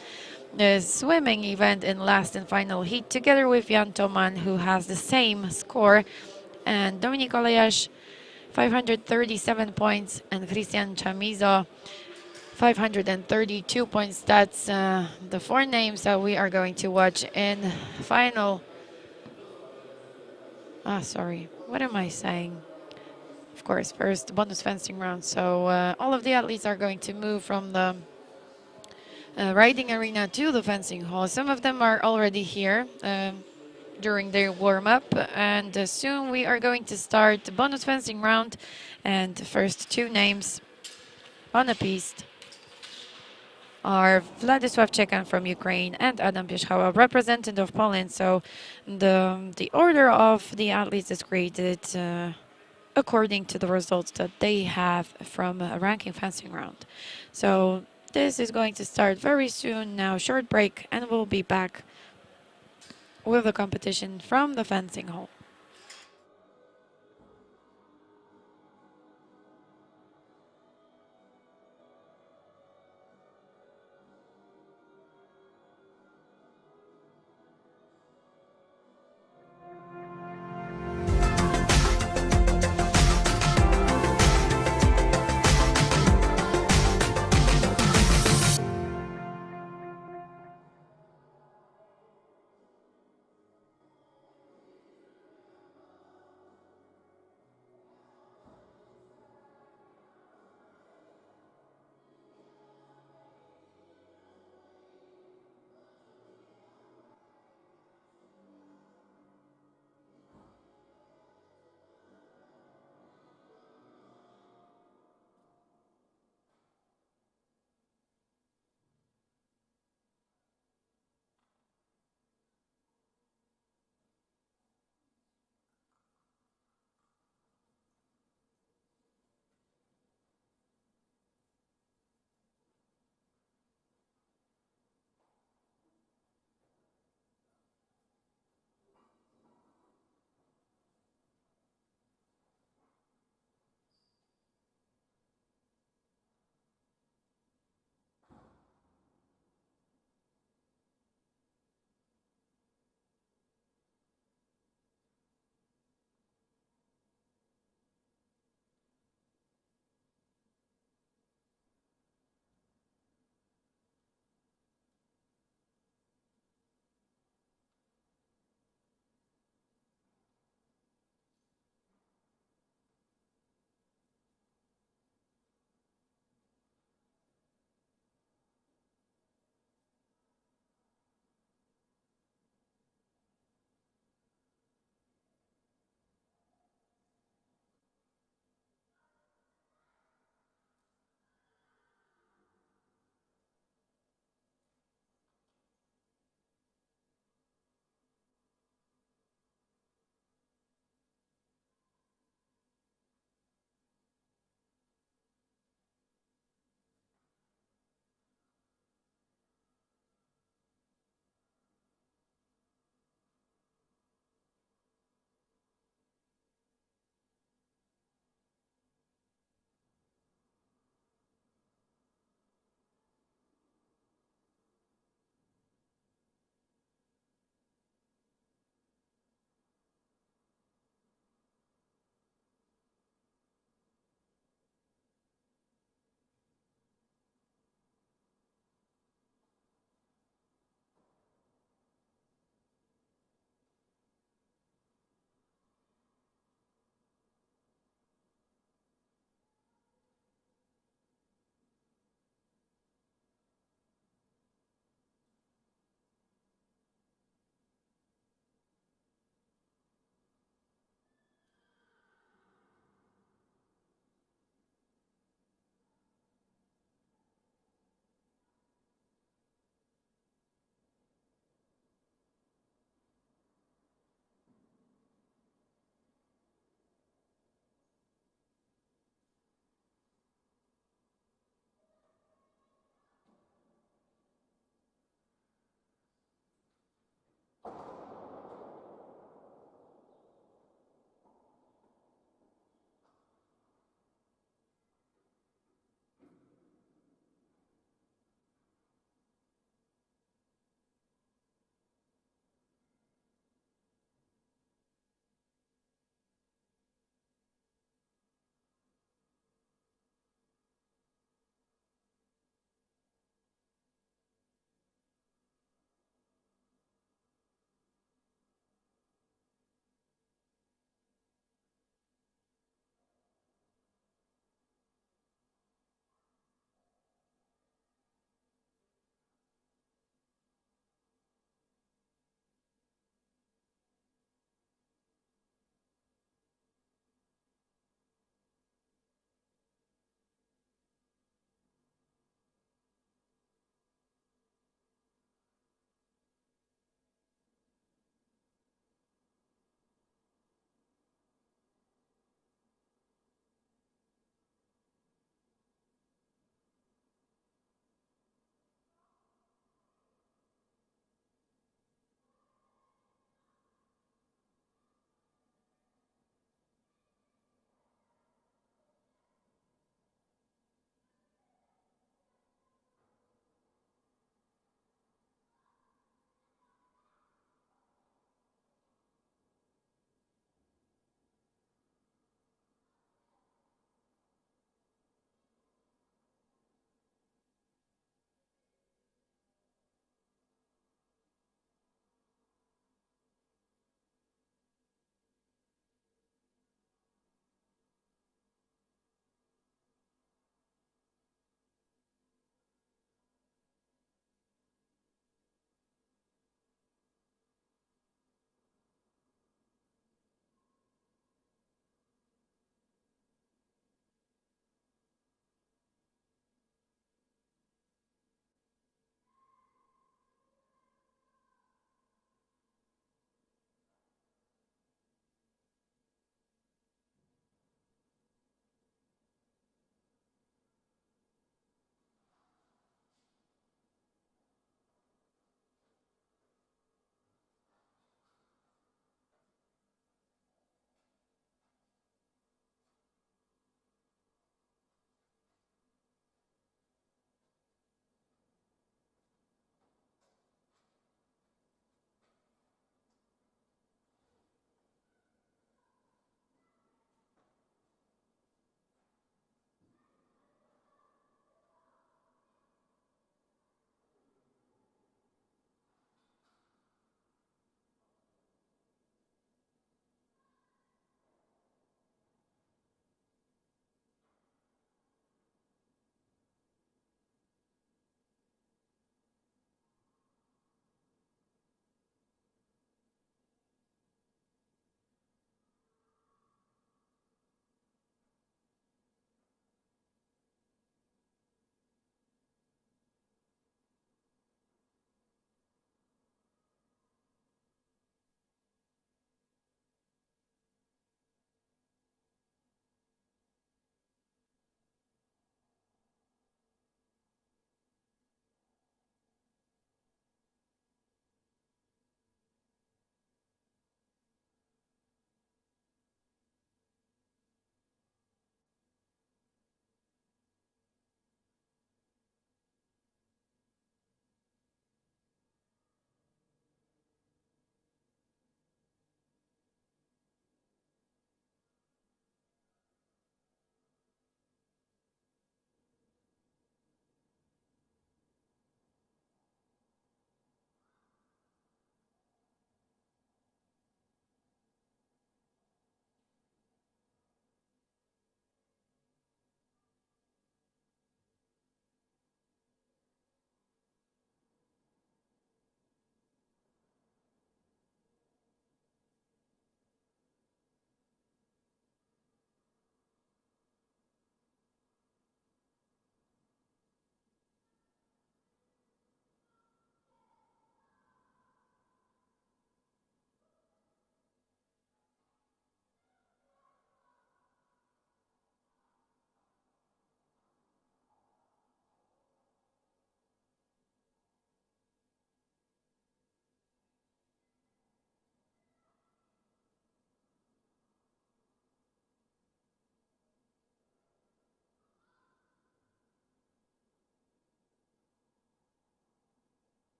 the swimming event in last and final heat, together with Jan Toman, who has the same score, and Dominik Olejarz, 537 points, and Cristian Chamizo, 532 points. That's the 4 names that we are going to watch in final. Sorry, what am I saying? Of course, first bonus fencing round. So all of the athletes are going to move from the riding arena to the fencing hall. Some of them are already here during their warm-up, and soon we are going to start the bonus fencing round. And the first 2 names on the piste are Władysław Czekan from Ukraine and Adam Pierzchała, representative of Poland. So the order of the athletes is created according to the results that they have from a ranking fencing round. So this is going to start very soon now. Short break, and we'll be back with the competition from the fencing hall.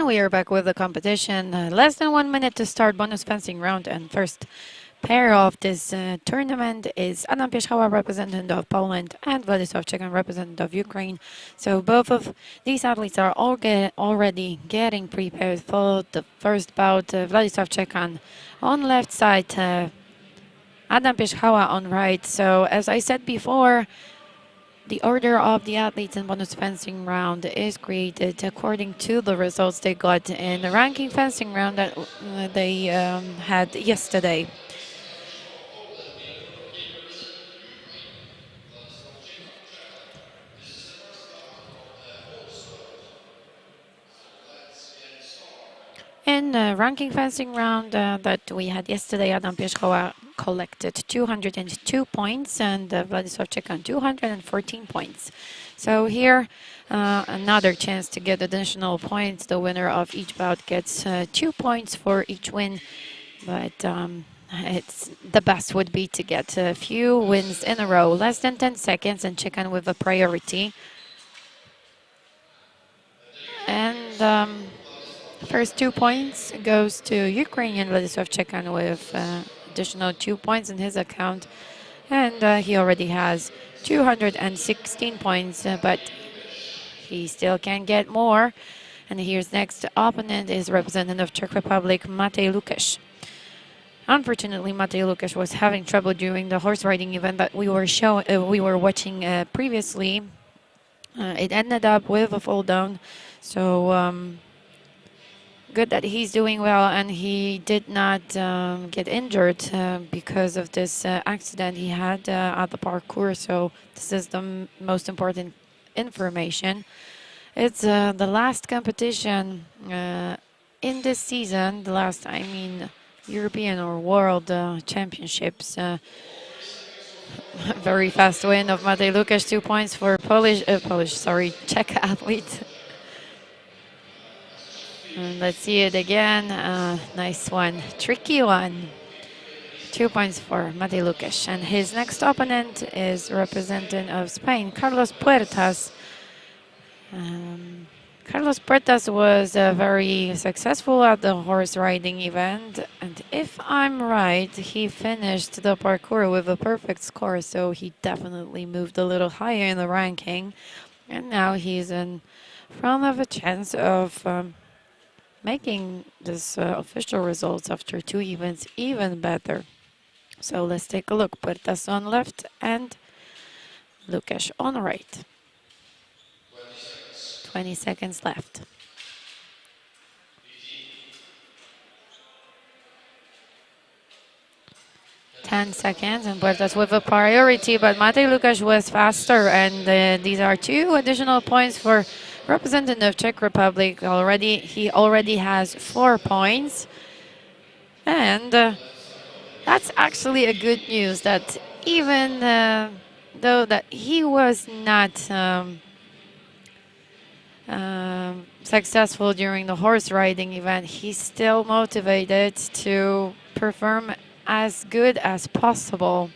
we are back with the competition. Less than 1 minute to start bonus fencing round, and first pair of this tournament is Adam Pierzchała, representative of Poland, and Władysław Czekan, representative of Ukraine. So both of these athletes are already getting prepared for the first bout. Władysław Czekan on left side, Adam Pierzchała on right. So as I said before, the order of the athletes in bonus fencing round is created according to the results they got in the ranking fencing round that they had yesterday. In the ranking fencing round that we had yesterday, Adam Pierzchała collected 202 points and Władysław Czekan 214 points. So here, another chance to get additional points. The winner of each bout gets 2 points for each win, but it's the best would be to get a few wins in a row. Less than 10 seconds and Czekan with a priority. And first 2 points goes to Ukrainian Władysław Czekan with additional 2 points in his account. And he already has 216 points, but he still can get more. And here's next opponent is representative of Czech Republic, Matej Lukáš. Unfortunately, Matej Lukáš was having trouble during the horse riding event that we were watching previously. It ended up with a fall down. So good that he's doing well, and he did not get injured because of this accident he had at the parkour. So this is the most important information. It's the last competition in this season, the last, I mean, European or World Championships. Very fast win of Matej Lukáš, 2 points for Czech athlete. And let's see it again. Nice one, tricky one. 2 points for Matej Lukáš. And his next opponent is representative of Spain, Carlos Puertas. Carlos Puertas was very successful at the horse riding event. And if I'm right, he finished the parkour with a perfect score. So he definitely moved a little higher in the ranking. And now he's in front of a chance of making this official results after 2 events even better. So let's take a look. Puertas on left and Lukáš on right. 20 seconds left. 10 seconds and Puertas with a priority, but Matej Lukáš was faster, and these are 2 additional points for representative of Czech Republic. He already has 4 points, and that's actually a good news that even though that he was not successful during the horse riding event, he's still motivated to perform as good as possible.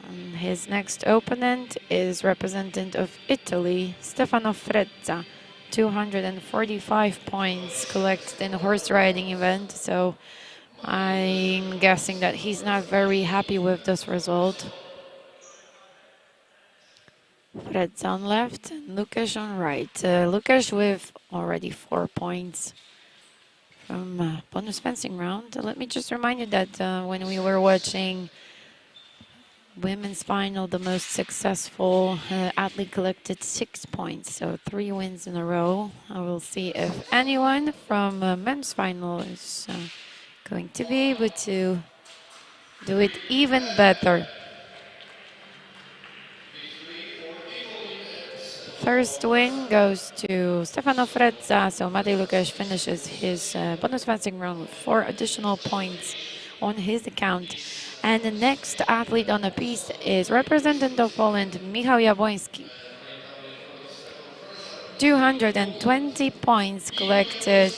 And his next opponent is representative of Italy, Stefano Frezza. 245 points collected in the horse riding event, so I'm guessing that he's not very happy with this result. Frezza on left and Lukáš on right. Lukáš with already 4 points from bonus fencing round. Let me just remind you that when we were watching women's final, the most successful athlete collected 6 points, so 3 wins in a row. I will see if anyone from men's final is going to be able to do it even better. First win goes to Stefano Frezza, so Matej Lukáš finishes his bonus fencing round with 4 additional points on his account. And the next athlete on the piece is representative of Poland, Michał Jabłoński. 220 points collected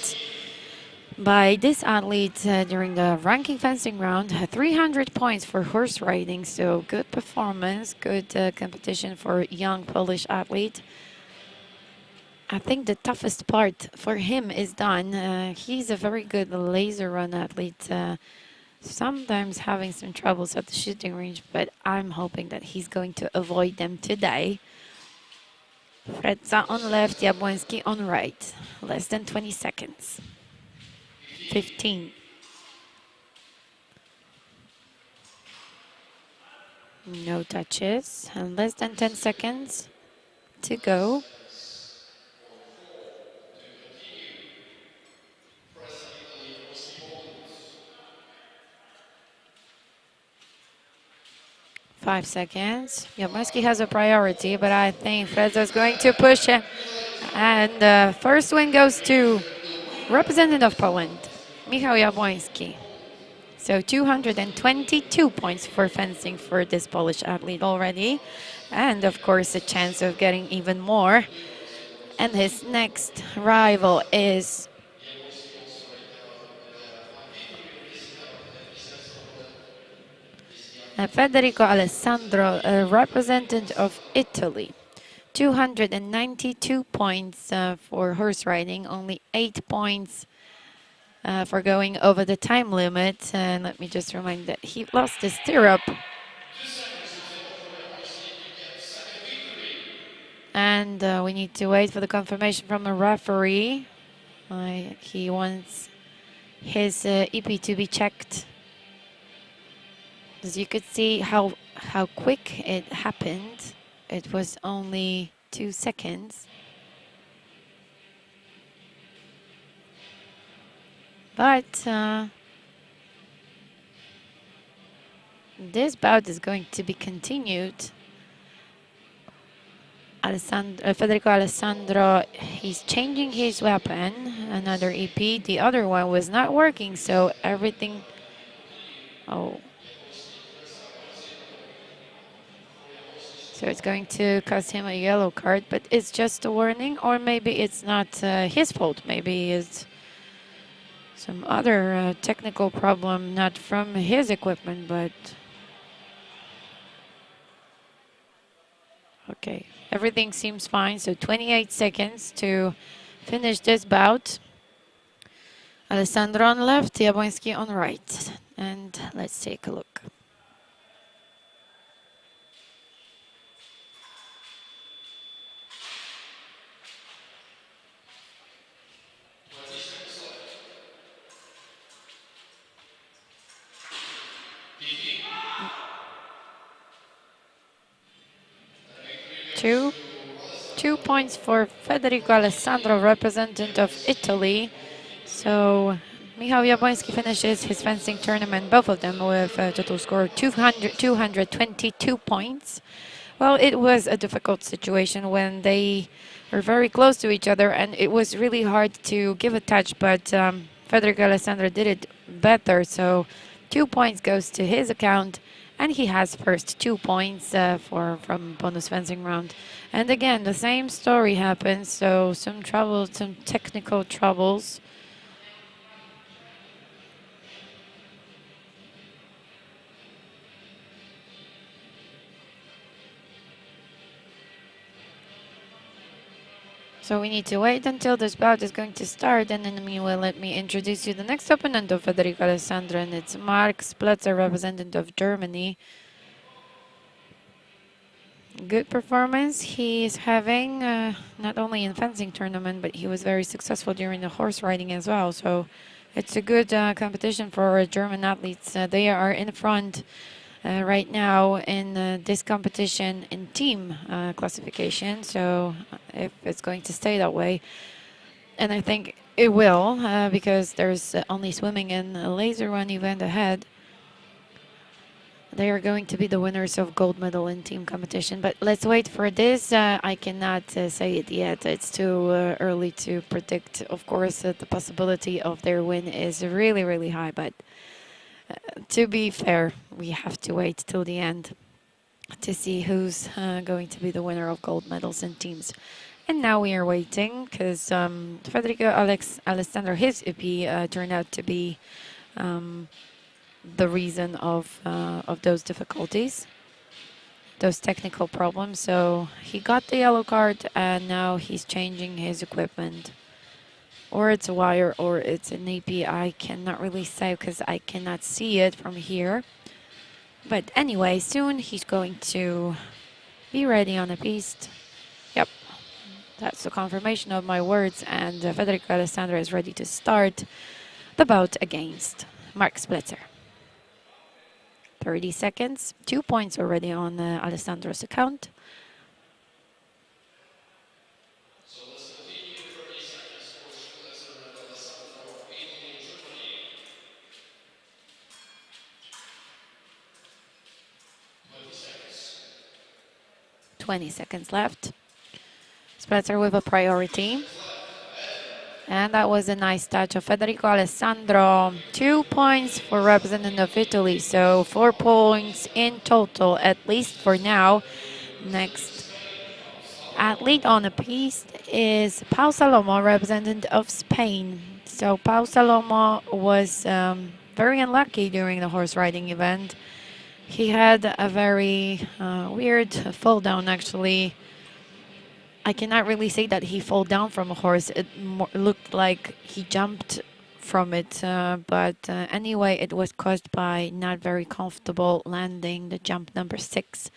by this athlete during the ranking fencing round. 300 points for horse riding, so good performance, good competition for young Polish athlete. I think the toughest part for him is done. He's a very good laser run athlete. Sometimes having some troubles at the shooting range, but I'm hoping that he's going to avoid them today. Fredza on left, Jabłoński on right. Less than 20 seconds. 15. No touches, and less than 10 seconds to go. Five seconds. Jabłoński has a priority, but I think Fredza is going to push him. And first win goes to representative of Poland, Michał Jabłoński. So 222 points for fencing for this Polish athlete already. And of course, a chance of getting even more. And his next rival is Federico Alessandro, a representative of Italy. 292 points for horse riding, only 8 points for going over the time limit. And let me just remind that he lost his stirrup. And we need to wait for the confirmation from the referee. He wants his EP to be checked. As you could see how quick it happened. It was only 2 seconds. But this bout is going to be continued. Federico Alessandro, he's changing his weapon, another EP. The other one was not working, so everything... Oh. So it's going to cost him a yellow card, but it's just a warning, or maybe it's not his fault. Maybe it's some other technical problem, not from his equipment, but... Okay, everything seems fine. So 28 seconds to finish this bout. Alessandro on left, Jabłoński on right. And let's take a look. Two points for Federico Alessandro, representative of Italy. So Michał Jabłoński finishes his fencing tournament, both of them, with a total score of 222 points. Well, it was a difficult situation when they were very close to each other, and it was really hard to give a touch, but Federico Alessandro did it better. So 2 points goes to his account. And he has first 2 points from bonus fencing round. And again, the same story happens. So some troubles, some technical troubles. So we need to wait until this bout is going to start, and in the meanwhile, let me introduce you the next opponent of Federico Alessandro, and it's Mark Spletzer, representative of Germany. Good performance he is having, not only in fencing tournament, but he was very successful during the horse riding as well. So it's a good competition for German athletes. They are in front right now in this competition in team classification. So if it's going to stay that way, and I think it will, because there's only swimming and a laser run event ahead, they are going to be the winners of gold medal in team competition. But let's wait for this. I cannot say it yet. It's too early to predict. Of course, the possibility of their win is really, really high. But to be fair, we have to wait till the end to see who's going to be the winner of gold medals in teams. And now we are waiting, because Federico Alessandro, his EP, turned out to be the reason of those difficulties. those technical problems. So he got the yellow card, and now he's changing his equipment. Or it's a wire, or it's an AP. I cannot really say because I cannot see it from here. But anyway, soon he's going to be ready on the piste. Yep, that's the confirmation of my words. And Federico Alessandro is ready to start the bout against Mark Splitzer. 30 seconds, 2 points already on Alessandro's account. Seconds left. Splitzer with a priority. And that was a nice touch of Federico Alessandro. 2 points for representative of Italy. So 4 points in total, at least for now. Next athlete on the piste is Pau Salomo, representative of Spain. So Pau Salomo was very unlucky during the horse riding event. He had a very weird fall down, actually. I cannot really say that he fell down from a horse. It looked like he jumped from it. But anyway, it was caused by not very comfortable landing the jump number 6.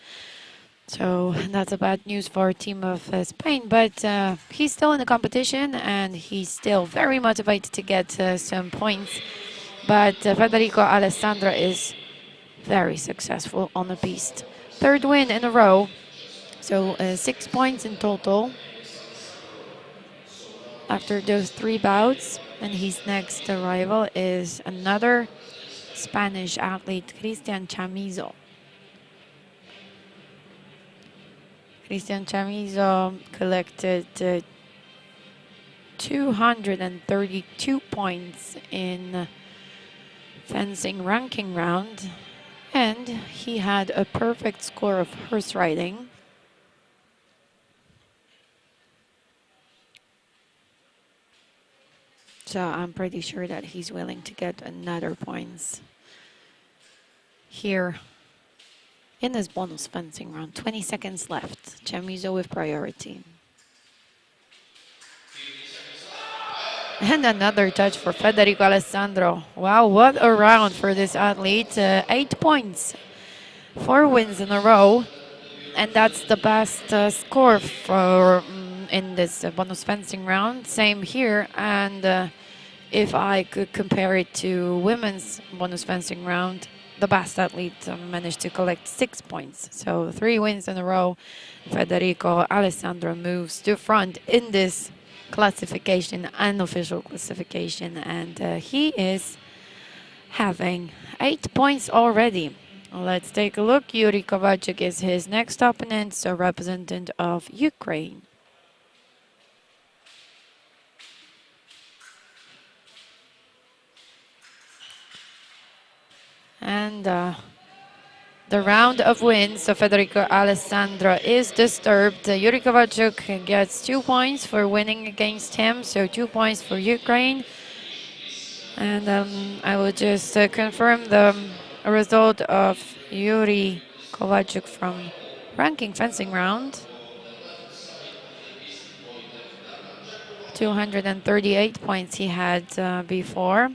So that's a bad news for our team of Spain. But he's still in the competition, and he's still very motivated to get some points. But Federico Alessandro is very successful on the piste. 3rd win in a row, so 6 points in total after those 3 bouts. And his next rival is another Spanish athlete, Cristian Chamizo. Cristian Chamizo collected 232 points in fencing ranking round. And he had a perfect score of horse riding. So I'm pretty sure that he's willing to get another points here in this bonus fencing round. 20 seconds left. Chamizo with priority. And another touch for Federico Alessandro. Wow, what a round for this athlete. 8 points, 4 wins in a row. And that's the best score for in this bonus fencing round. Same here. And if I could compare it to women's bonus fencing round, the best athlete managed to collect 6 points. So 3 wins in a row. Federico Alessandro moves to front in this classification, unofficial classification, and he is having 8 points already. Let's take a look. Yuri Kovalchuk is his next opponent, so representative of Ukraine. And the round of wins, so Federico Alessandro is disturbed. Yuri Kovalchuk gets 2 points for winning against him, so 2 points for Ukraine. And I will just confirm the result of Yuri Kovalchuk from ranking fencing round. 238 points he had before.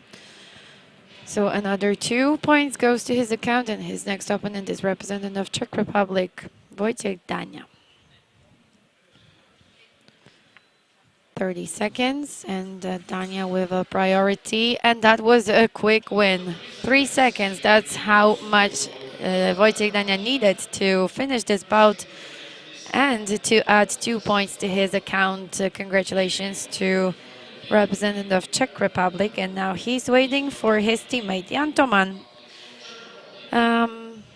So another 2 points goes to his account, and his next opponent is representative of Czech Republic, Wojciech Dania. 30 seconds, and Dania with a priority, and that was a quick win. 3 seconds, that's how much Wojciech Dania needed to finish this bout and to add 2 points to his account. Congratulations to representative of Czech Republic, and now he's waiting for his teammate Jan Toman,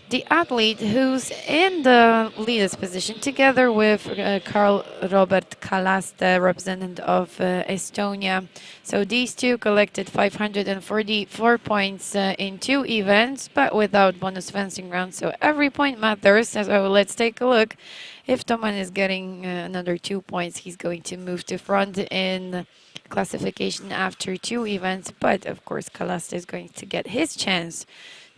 the athlete who's in the leader's position, together with Karl Robert Kalaste, representative of Estonia. So these two collected 544 points in 2 events, but without bonus fencing round. So every point matters. So let's take a look. If Toman is getting another 2 points, he's going to move to front in classification after 2 events. But of course, Kalaste is going to get his chance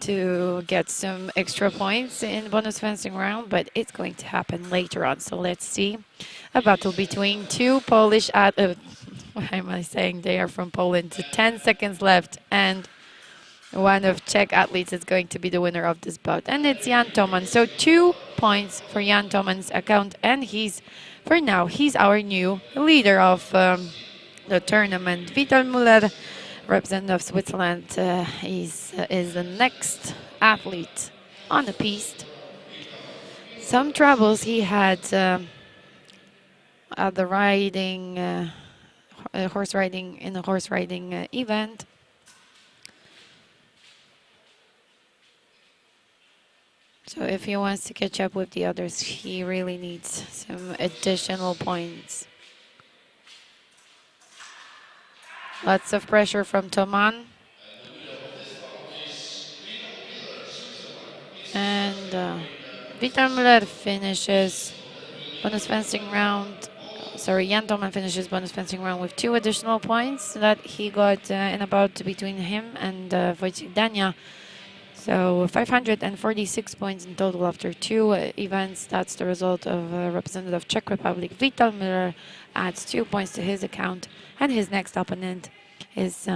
to get some extra points in bonus fencing round, but it's going to happen later on. So let's see. A battle between two Polish what am I saying? They are from Poland. 10 seconds left, and one of Czech athletes is going to be the winner of this bout, and it's Jan Toman. So 2 points for Jan Toman's account, and for now, he's our new leader of the tournament. Vital Müller, representative of Switzerland, is the next athlete on the piste. Some troubles he had at the horse riding event. So if he wants to catch up with the others, he really needs some additional points. Lots of pressure from Toman. And Vital Müller finishes bonus fencing round. Sorry, Jan Toman finishes bonus fencing round with 2 additional points that he got in a bout between him and Wojciech Dania. So 546 points in total after 2 events. That's the result of representative Czech Republic. Vital Müller adds 2 points to his account. And his next opponent is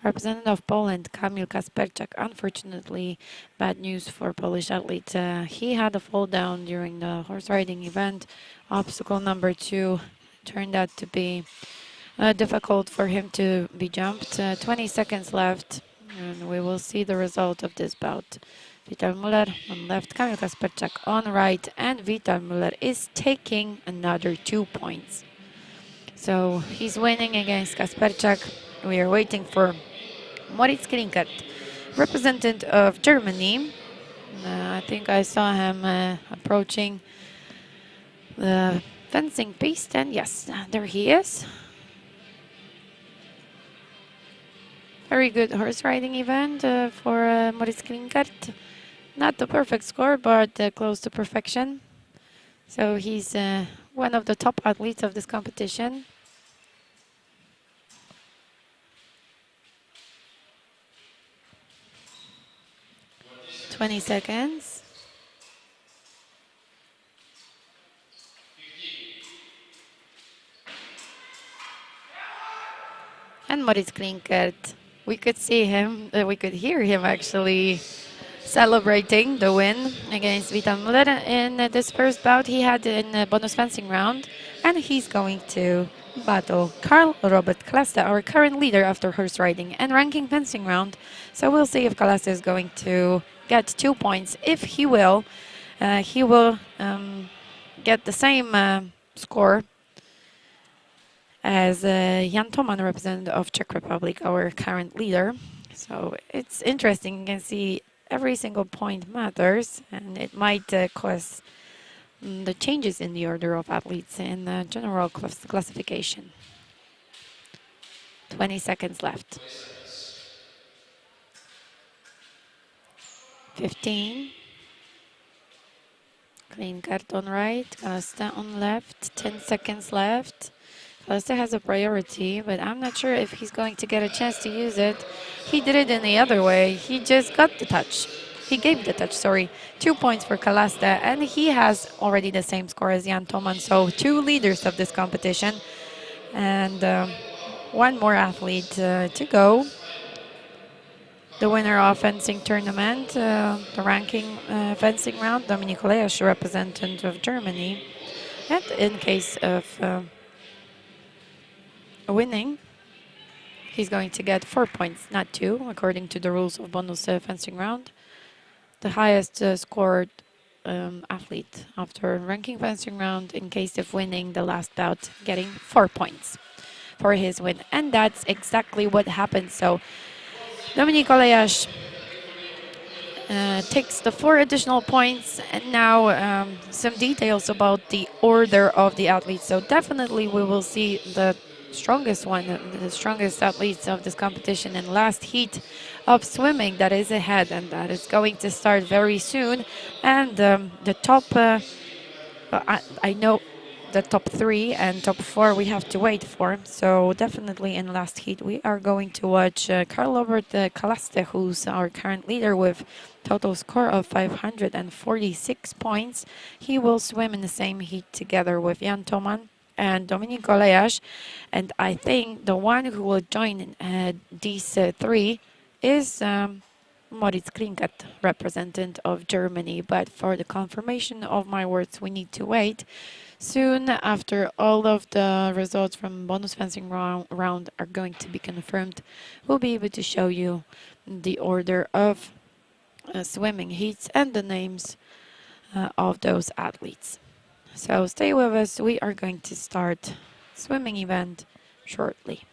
representative of Poland, Kamil Kasperczak. Unfortunately, bad news for Polish athlete. He had a fall down during the horse riding event. Obstacle number 2 turned out to be difficult for him to be jumped. 20 seconds left. And we will see the result of this bout. Vital Müller on left, Kamil Kasperczak on right, and Vital Müller is taking another 2 points. So he's winning against Kasperczak. We are waiting for Moritz Klinkert, representative of Germany. I think I saw him approaching the fencing piste, and yes, there he is. Very good horse riding event for Moritz Klinkert. Not the perfect score, but close to perfection. So he's one of the top athletes of this competition. "20 seconds. And Moritz Klinkert. We could see him, we could hear him actually celebrating the win against Vital Müller in this first bout he had in the bonus fencing round. And he's going to battle Karl Robert Kalaste, our current leader after horse riding and ranking fencing round. So we'll see if Kalaste is going to get 2 points. If he will get the same score as Jan Toman, representative of Czech Republic, our current leader. So it's interesting. You can see every single point matters, and it might cause the changes in the order of athletes in the general classification. 20 seconds left. 15. Klinkert on right, Kalaste on left. 10 seconds left. Kalaste has a priority, but I'm not sure if he's going to get a chance to use it. He did it in the other way. He just got the touch. He gave the touch, sorry. 2 points for Kalaste, and he has already the same score as Jan Toman. So 2 leaders of this competition, and 1 more athlete to go. The winner of fencing tournament, the ranking fencing round, Dominik Olejasz, representative of Germany. And in case of winning, he's going to get 4 points, not 2, according to the rules of bonus fencing round. The highest scored athlete after ranking fencing round, in case of winning the last bout, getting 4 points for his win. And that's exactly what happened. So Dominik Olejasz takes the 4 additional points, and now some details about the order of the athletes. So definitely we will see the strongest athletes of this competition in last heat of swimming that is ahead, and that is going to start very soon. And the top, I know the top 3 and top 4 we have to wait for. So definitely in last heat we are going to watch Karl Robert Kalaste, who's our current leader with total score of 546 points. He will swim in the same heat together with Jan Toman and Dominik Olejarz. And I think the one who will join these 3 is Moritz Klinkert, representative of Germany. But for the confirmation of my words, we need to wait. Soon after all of the results from bonus fencing round are going to be confirmed, we'll be able to show you the order of swimming heats and the names of those athletes. So stay with us. We are going to start swimming event shortly.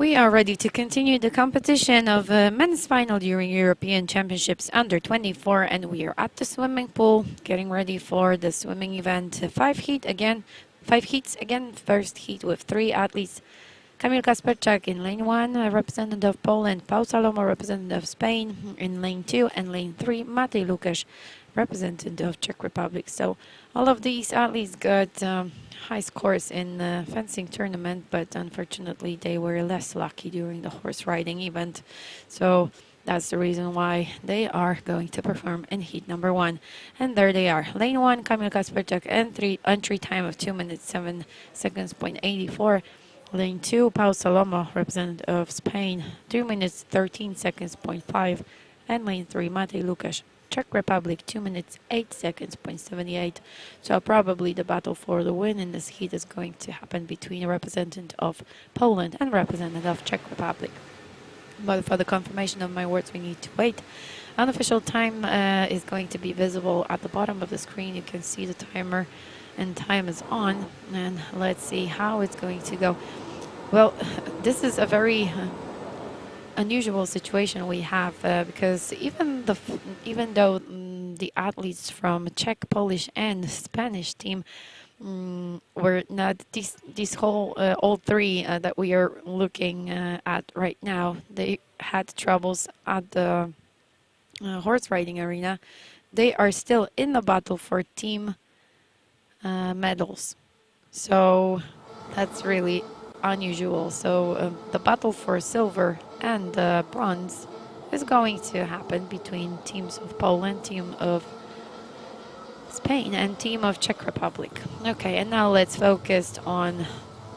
We are ready to continue the competition of men's final during European Championships under 24, and we are at the swimming pool getting ready for the swimming event. Five heats again. First heat with 3 athletes. Kamil Kasperczak in lane 1, representative of Poland. Paul Salomo, representative of Spain in lane 2, and lane 3, Matej Lukasz, representative of Czech Republic. So all of these athletes got high scores in the fencing tournament, but unfortunately they were less lucky during the horse riding event. So that's the reason why they are going to perform in heat number 1. And there they are. Lane 1, Kamil Kasperczak, entry time of 2 minutes 7 seconds, .84. Lane 2, Paul Salomo, representative of Spain, 2 minutes 13 seconds, .5. And lane 3, Matej Lukasz, Czech Republic, 2 minutes 8 seconds, .78. So probably the battle for the win in this heat is going to happen between a representative of Poland and representative of Czech Republic. But for the confirmation of my words, we need to wait. Unofficial time is going to be visible at the bottom of the screen. You can see the timer and time is on. And let's see how it's going to go. Well, this is a very unusual situation we have because even though the athletes from Czech, Polish, and Spanish team were not these whole all three that we are looking at right now, they had troubles at the horse riding arena. They are still in the battle for team medals, so that's really unusual. So the battle for silver and bronze is going to happen between teams of Poland, team of Spain, and team of Czech Republic. Okay, and now let's focus on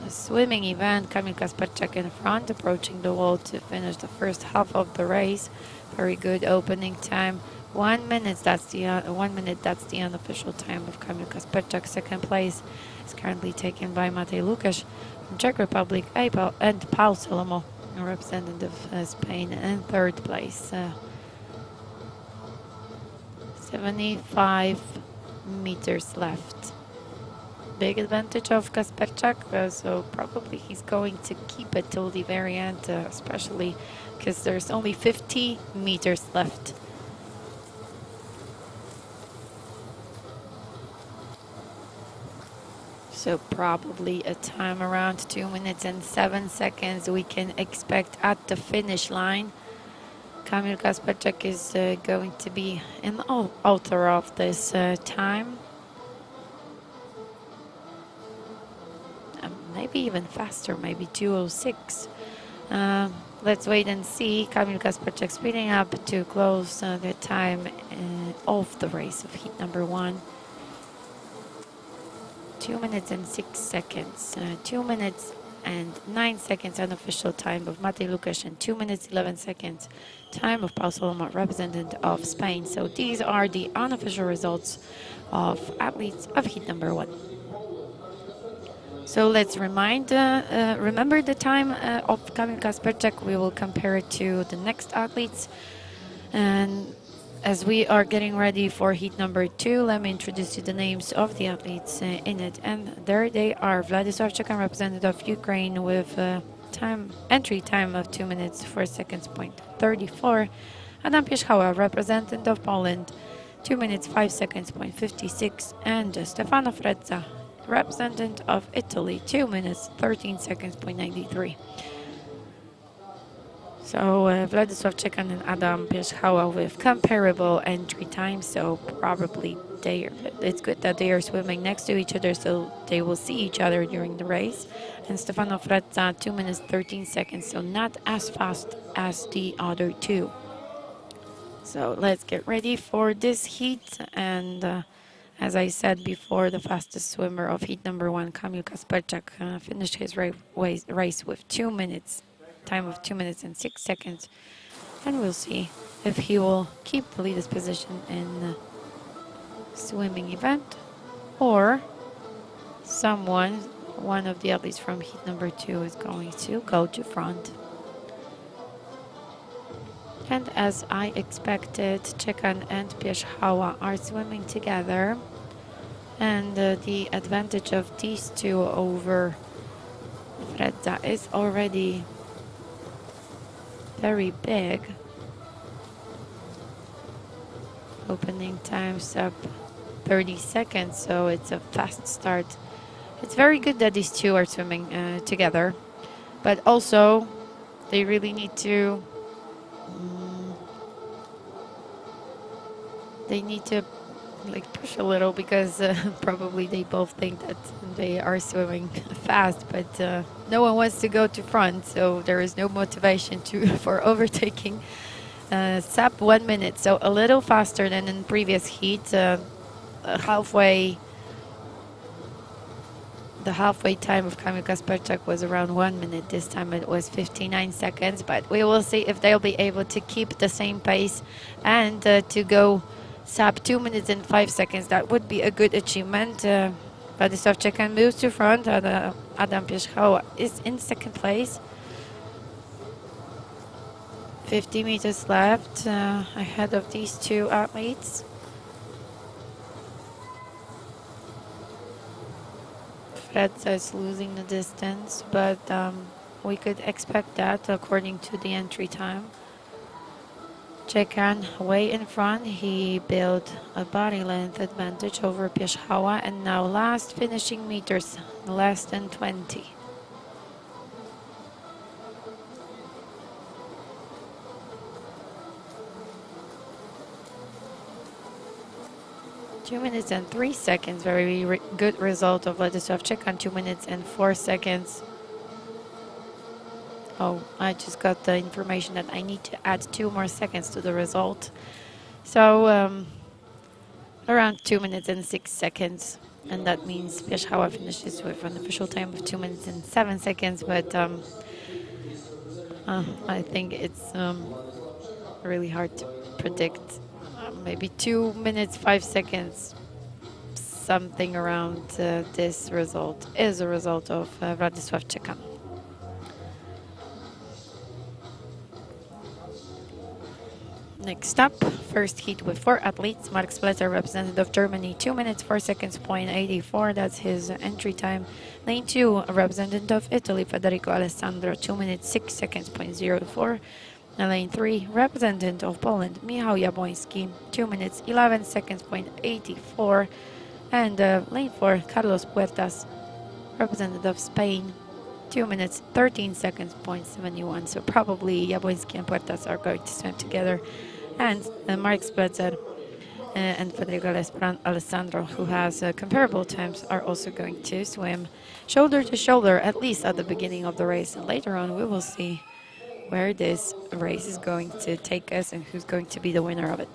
the swimming event. Kamil Kasperczak in front, approaching the wall to finish the first half of the race. Very good opening time. 1 minute. That's the 1 minute. That's the unofficial time of Kamil Kasperczak. Second place is currently taken by Matej Lukasz from Czech Republic, and Paul Salomo, representative of Spain, in third place. 75 meters left. Big advantage of Kasperczak, so probably he's going to keep it till the very end, especially because there's only 50 meters left. So probably a time around 2 minutes and 7 seconds we can expect at the finish line. Kamil Kasperczak is going to be in the author of this time. Maybe even faster, maybe 2:06. Let's wait and see. Kamil Kasperczak speeding up to close the time of the race of heat number 1. 2 minutes and 6 seconds. 2 minutes and 9 seconds unofficial time of Matej Lukasz, and 2 minutes 11 seconds time of Paul Salomo, representative of Spain. So these are the unofficial results of athletes of heat number 1. So let's remember the time of Kamil Kasperczak. We will compare it to the next athletes. And as we are getting ready for heat number 2, let me introduce you the names of the athletes in it. And there they are. Władysław Czekan, representative of Ukraine, with entry time of 2 minutes 4 seconds, .34. Adam Pierzchała, representative of Poland, 2 minutes 5 seconds, .56. And Stefano Frezza, representative of Italy, 2 minutes 13 seconds, .93. So Władysław Czekan and Adam Pierzchała with comparable entry time, so probably it's good that they are swimming next to each other, so they will see each other during the race. And Stefano Frezza, 2 minutes 13 seconds, so not as fast as the other two. So let's get ready for this heat. And as I said before, the fastest swimmer of heat number 1, Kamil Kasperczak, finished his race with 2 minutes. Time of 2 minutes and 6 seconds, and we'll see if he will keep the leader's position in the swimming event, or one of the athletes from heat number 2 is going to go to front. And as I expected, Czekan and Pierzchała are swimming together, and the advantage of these two over Frezza is already very big. Opening time's up 30 seconds, so it's a fast start. It's very good that these two are swimming together, but also they really need to like push a little, because probably they both think that they are swimming fast, but no one wants to go to front, so there is no motivation for overtaking. SAP 1 minute, so a little faster than in previous heat. The halfway time of Kamil Kasperczak was around 1 minute. This time it was 59 seconds, but we will see if they'll be able to keep the same pace and to go SAP 2 minutes and 5 seconds. That would be a good achievement. Władysław Czekan moves to front. Adam Pierzchała is in second place. 50 meters left ahead of these two athletes. Fredza is losing the distance, but we could expect that according to the entry time. Czekan way in front. He built a body length advantage over Pierzchała, and now last finishing meters, less than 20. Two minutes and 3 seconds. Very good result of Władysław Czekan. 2 minutes and 4 seconds. Oh, I just got the information that I need to add 2 more seconds to the result. So around 2 minutes and 6 seconds. And that means Pierzchała finishes with an official time of 2 minutes and 7 seconds. But I think it's really hard to predict. Maybe 2 minutes, 5 seconds, something around this result is a result of Władysław Czekan. Next up, first heat with 4 athletes. Mark Spletzer, representative of Germany, 2 minutes, 4 seconds, .84. That's his entry time. Lane 2, a representative of Italy, Federico Alessandro, 2 minutes, 6 seconds, .04. And lane 3, representative of Poland, Michał Jabłoński, 2 minutes, 11 seconds, .84. And lane 4, Carlos Puertas, representative of Spain, 2 minutes, 13 seconds, .71. So probably Jabłoński and Puertas are going to swim together. And Mark Spletzer and Federico Alessandro, who has comparable times, are also going to swim shoulder to shoulder, at least at the beginning of the race. And later on, we will see where this race is going to take us and who's going to be the winner of it.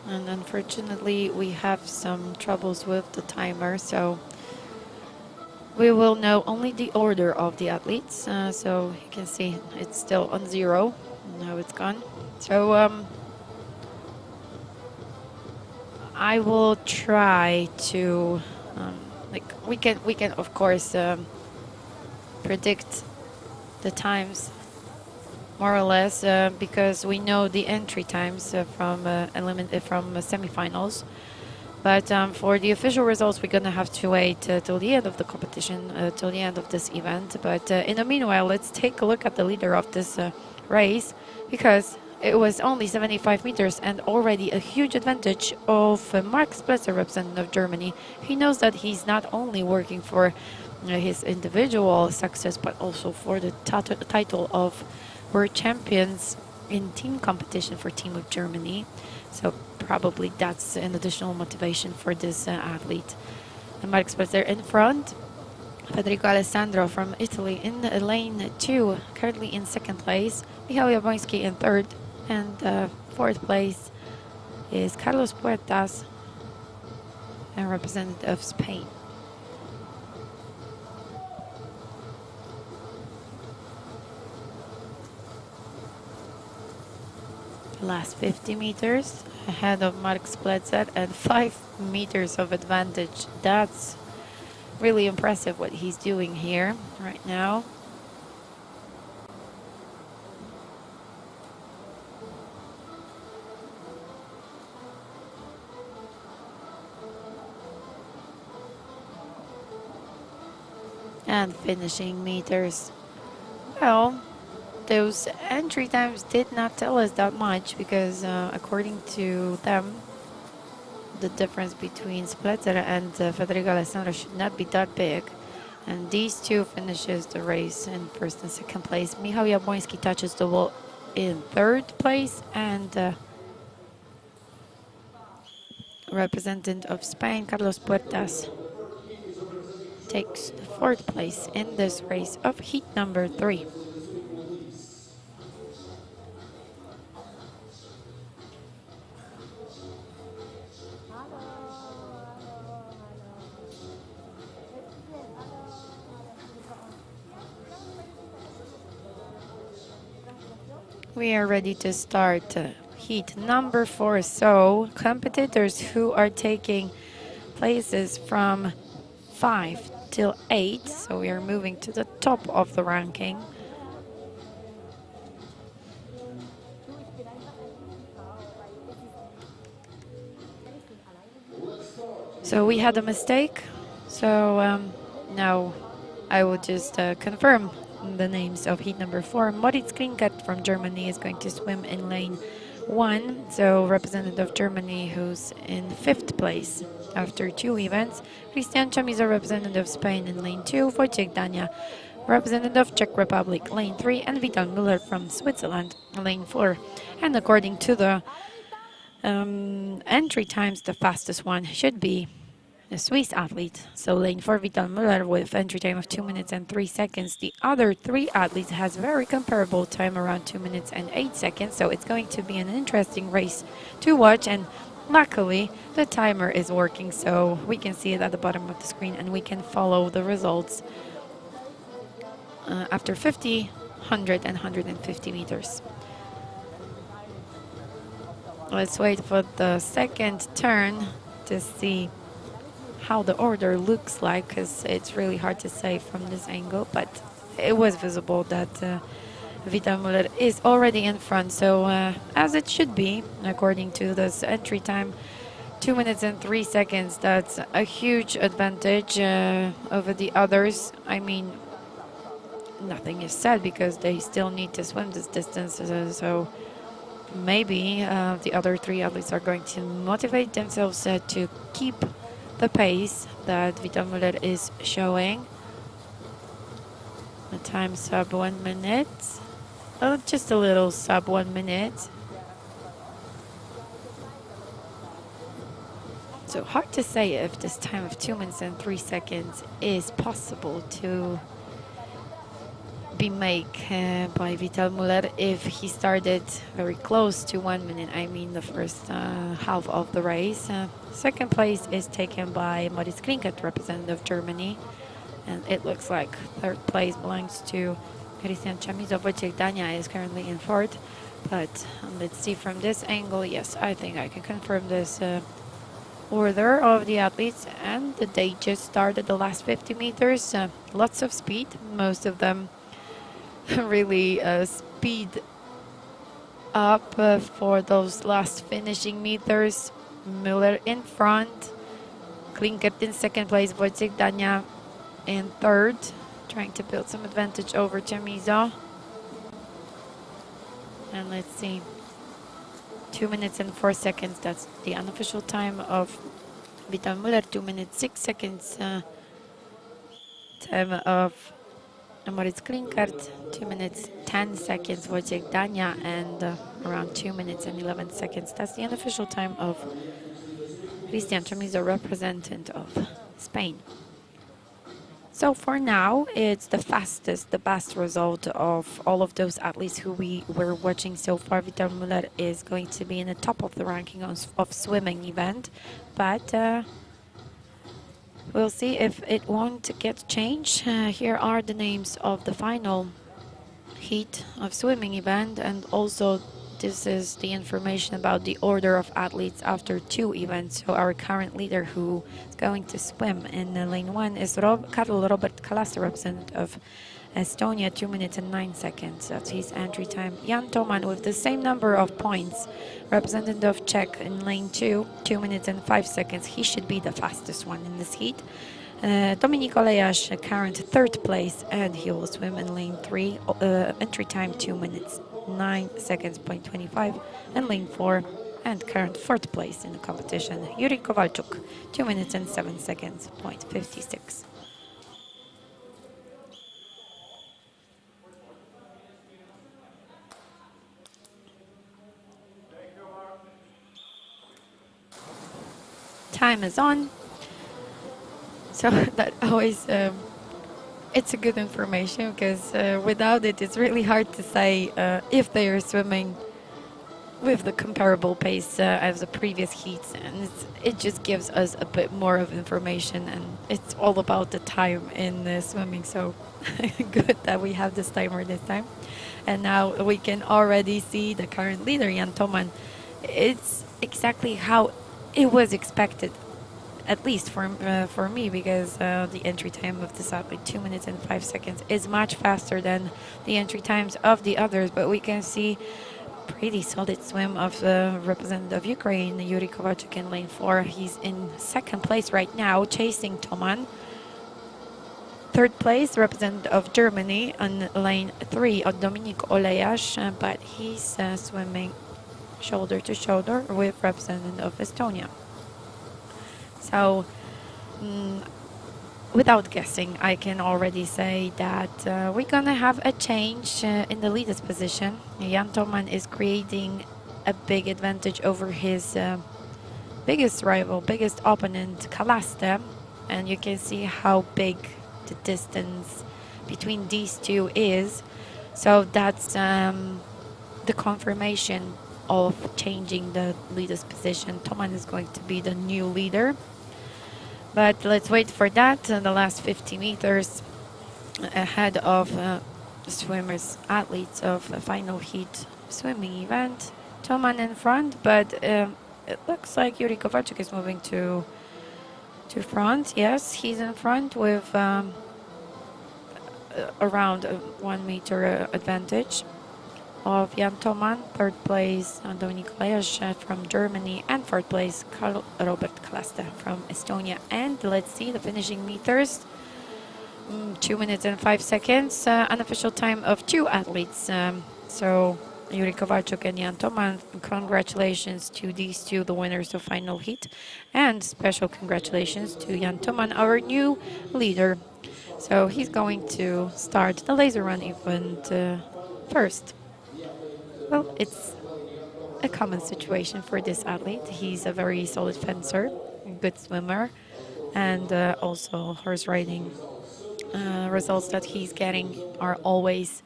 And unfortunately, we have some troubles with the timer, so we will know only the order of the athletes. So you can see it's still on 0. Now it's gone. So I will try to we can of course predict the times more or less because we know the entry times from semifinals. But for the official results, we're gonna have to wait till the end of the competition, till the end of this event. But in the meanwhile, let's take a look at the leader of this race, because it was only 75 meters and already a huge advantage of Mark Spletzer, representative of Germany. He knows that he's not only working for his individual success, but also for the title of World Champions in team competition for Team of Germany. So probably that's an additional motivation for this athlete. And Mark Spletzer in front. Federico Alessandro from Italy in lane 2, currently in second place. Michał Jabłoński in third. And fourth place is Carlos Puertas, a representative of Spain. Last 50 meters ahead of Mark Spletzer and 5 meters of advantage. That's really impressive what he's doing here right now. And finishing meters. Well, those entry times did not tell us that much because according to them, the difference between Spletter and Federico Alessandro should not be that big. And these two finishes the race in first and second place. Michał Jabłoński touches the wall in third place, and representative of Spain, Carlos Puertas, takes the fourth place in this race of heat number 3. We are ready to start heat number 4. So competitors who are taking places from 5 till 8. So we are moving to the top of the ranking. So we had a mistake. So now I will just confirm the names of heat number 4. Moritz Klinkert from Germany is going to swim in lane 1. So representative of Germany, who's in 5th place after 2 events. Cristian Chamizo, representative of Spain, in lane 2. Wojciech Dania, representative of Czech Republic, lane 3. And Vital Müller from Switzerland, lane 4. And according to the entry times, the fastest one should be a Swiss athlete. So lane 4, Vital Müller, with entry time of 2 minutes and 3 seconds. The other 3 athletes has very comparable time, around 2 minutes and 8 seconds. So it's going to be an interesting race to watch. And luckily, the timer is working, so we can see it at the bottom of the screen and we can follow the results after 50, 100 and 150 meters. Let's wait for the second turn to see how the order looks like, because it's really hard to say from this angle, but it was visible that Vital Müller is already in front, so as it should be according to this entry time, 2 minutes and 3 seconds. That's a huge advantage over the others. I mean, nothing is said because they still need to swim this distance, so maybe the other 3 athletes are going to motivate themselves to keep the pace that Vital Müller is showing. The time sub 1 minute. Oh, just a little sub 1 minute. So hard to say if this time of 2 minutes and 3 seconds is possible to be made by Vital Müller if he started very close to 1 minute. I mean the first half of the race. Second place is taken by Moritz Klinkert, representative of Germany, and it looks like third place belongs to Cristian Chamizo. Wojciech Dania is currently in fourth, but let's see from this angle. Yes, I think I can confirm this order of the athletes, and they just started the last 50 meters. Lots of speed, most of them really speed up for those last finishing meters. Müller in front, Klinkert in second place, Wojciech Dania in third, trying to build some advantage over Chamizo. And let's see, 2 minutes and 4 seconds, that's the unofficial time of Vital Müller. 2 minutes 6 seconds time of Moritz Klinkert, 2 minutes 10 seconds Wojciech Dania, and around 2 minutes and 11 seconds. That's the unofficial time of Cristian Chamizo, representative of Spain. So for now, it's the fastest, the best result of all of those athletes who we were watching so far. Vital Müller is going to be in the top of the ranking of swimming event, but we'll see if it won't get changed. Here are the names of the final heat of swimming event, and also this is the information about the order of athletes after 2 events. So our current leader who is going to swim in lane 1 is Karl Robert Kalasta, representative of Estonia, 2 minutes and 9 seconds. That's his entry time. Jan Toman with the same number of points, representative of Czech, in lane 2, 2 minutes and 5 seconds. He should be the fastest one in this heat. Dominik Olejasz, current third place, and he will swim in lane 3. Entry time 2 minutes 9 seconds, point 25, and lane 4, and current fourth place in the competition, Yuri Kowalczuk, 2 minutes and 7 seconds, point 56. Time is on. So that always, it's a good information, because without it, it's really hard to say if they are swimming with the comparable pace as the previous heats, and it just gives us a bit more of information, and it's all about the time in swimming. So good that we have this timer this time. And now we can already see the current leader, Jan Toman. It's exactly how it was expected, at least for me, because the entry time of this athlete, 2 minutes and 5 seconds, is much faster than the entry times of the others. But we can see pretty solid swim of the representative of Ukraine, Yuri Kowalczuk, in lane 4. He's in second place right now, chasing Toman. Third place, representative of Germany, on lane 3, Dominik Olejasz, but he's swimming shoulder to shoulder with representative of Estonia. So, without guessing, I can already say that we're gonna have a change in the leader's position. Jan Toman is creating a big advantage over his biggest rival, biggest opponent, Kalaste, and you can see how big the distance between these two is. So that's the confirmation of changing the leader's position. Toman is going to be the new leader. But let's wait for that. The last 50 meters ahead of swimmers, athletes of the final heat swimming event. Toman in front, but it looks like Yuri Kowalczuk is moving to front. Yes, he's in front with around 1 meter advantage of Jan Toman. Third place, Dominik Olejasz from Germany, and fourth place, Karl Robert Kalaste from Estonia. And let's see the finishing meters. 2 minutes and 5 seconds, unofficial time of two athletes. So Yuri Kowalczuk and Jan Toman, congratulations to these two, the winners of final heat, and special congratulations to Jan Toman, our new leader. So he's going to start the laser run event first. Well, it's a common situation for this athlete. He's a very solid fencer, a good swimmer, and also horse riding results that he's getting are always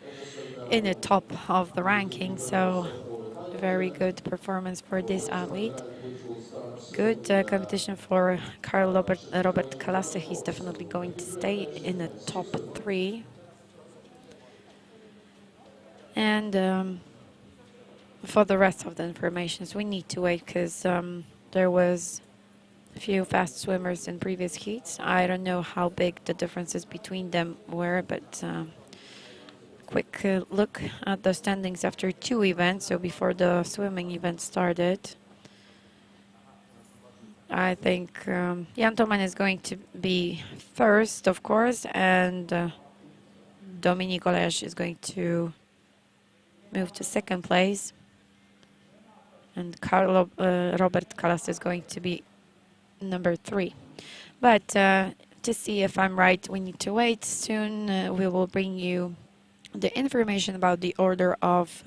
in the top of the ranking. So very good performance for this athlete. Good competition for Karl Robert Kalaste. He's definitely going to stay in the top 3. And for the rest of the informations, we need to wait, because there was a few fast swimmers in previous heats. I don't know how big the differences between them were, but quick look at the standings after 2 events, so before the swimming event started. I think Jan Toman is going to be first, of course, and Dominik Olejasz is going to move to second place. And Karl Robert Kalaste is going to be number 3. But to see if I'm right, we need to wait. Soon we will bring you the information about the order of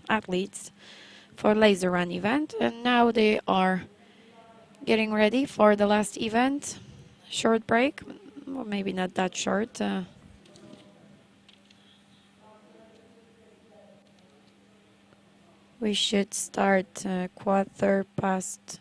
athletes for laser run event. And now they are getting ready for the last event. Short break, well, maybe not that short. We should start 4:15.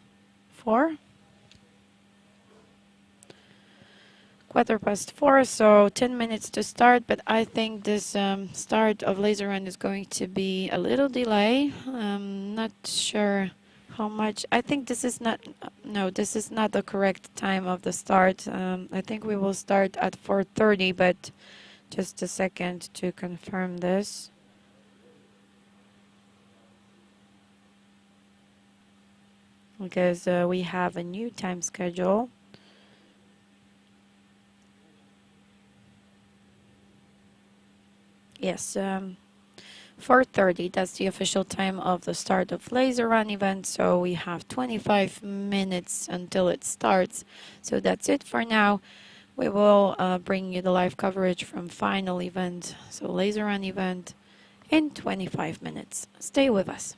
4:15, so 10 minutes to start, but I think this start of laser run is going to be a little delay. I'm not sure how much. I think this is not, no, this is not the correct time of the start. I think we will start at 4:30, but just a second to confirm this. Because we have a new time schedule. Yes, 4:30, that's the official time of the start of laser run event, so we have 25 minutes until it starts. So that's it for now. We will bring you the live coverage from final event, so laser run event, in 25 minutes. Stay with us.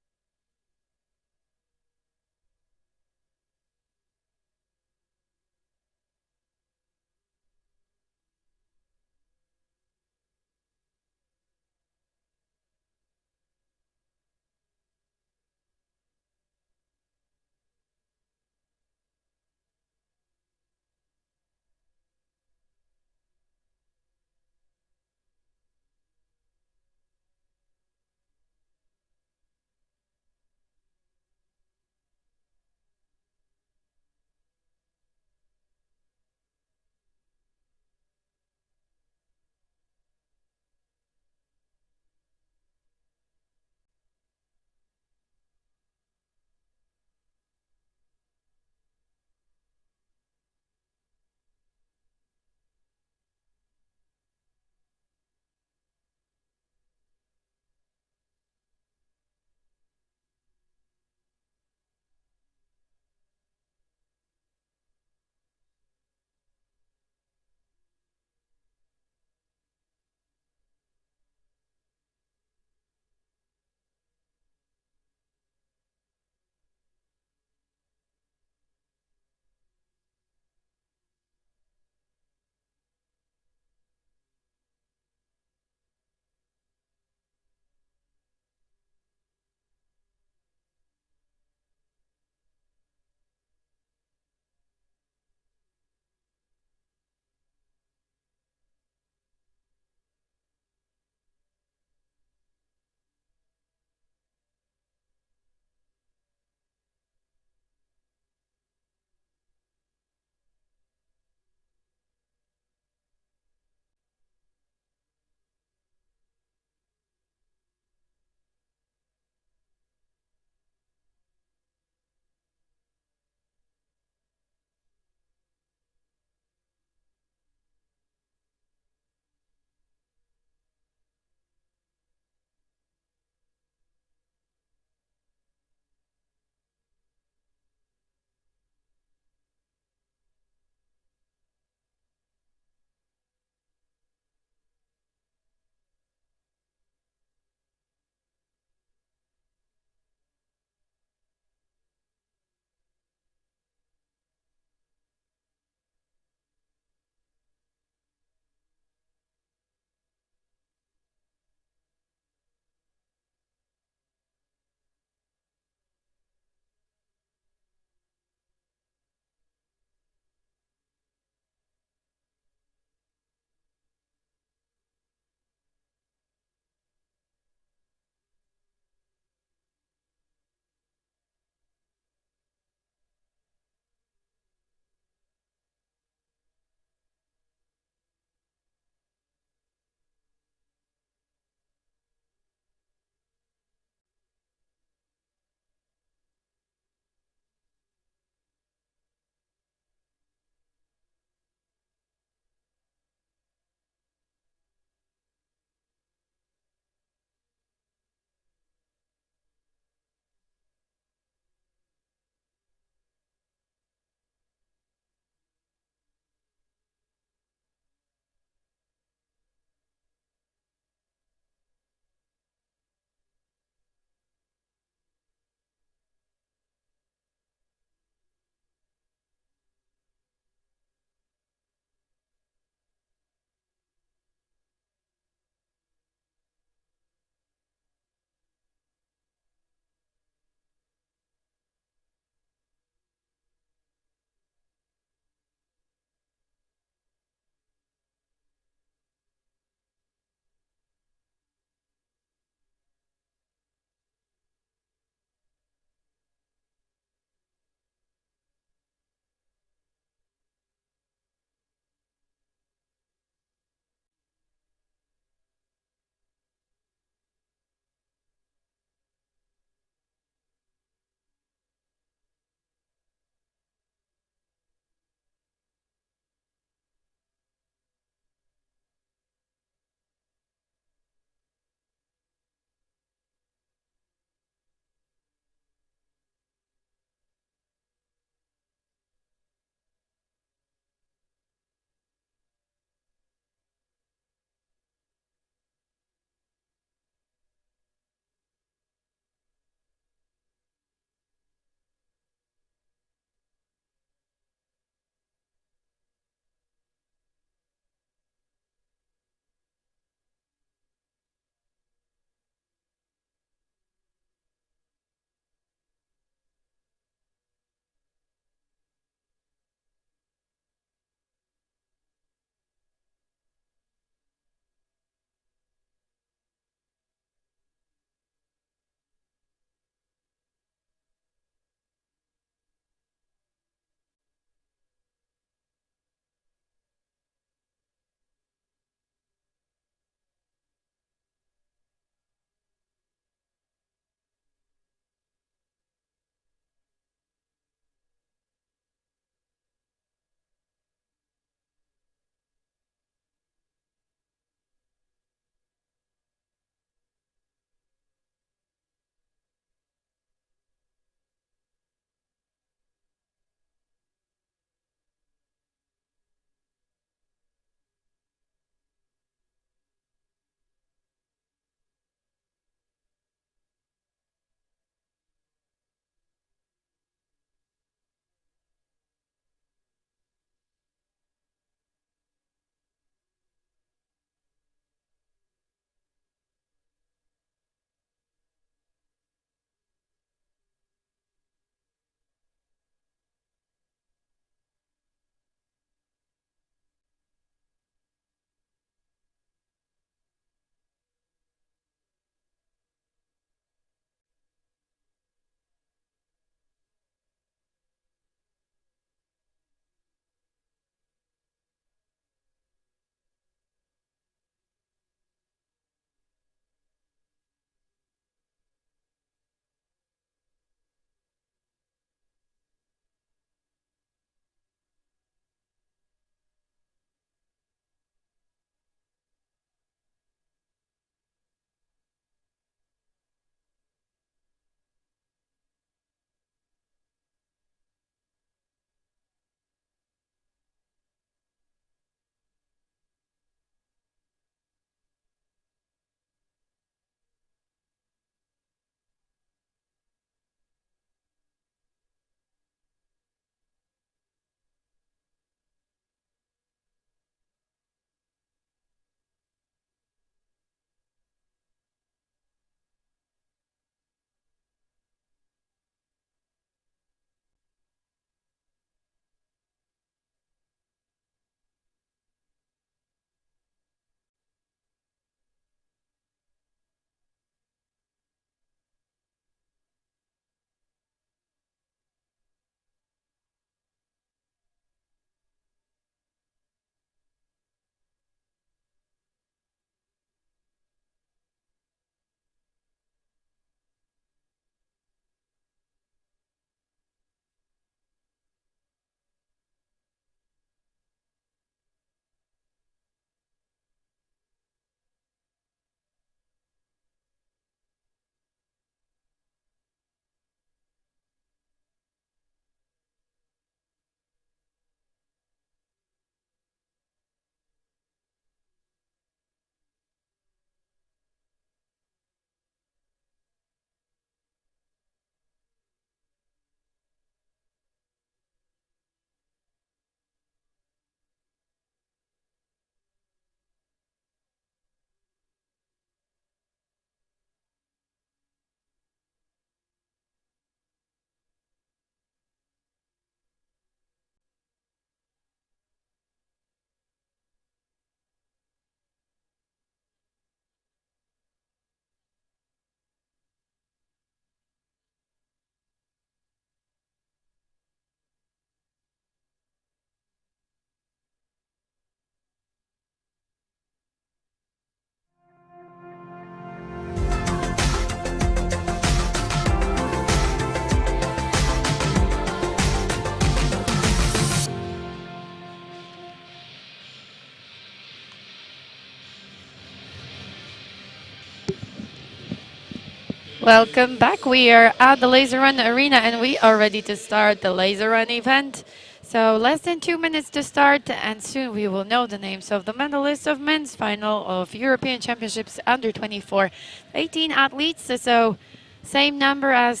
Welcome back. We are at the Laser Run Arena and we are ready to start the Laser Run event. So less than 2 minutes to start, and soon we will know the names of the medalists of men's final of European Championships under 24. 18 athletes, so same number as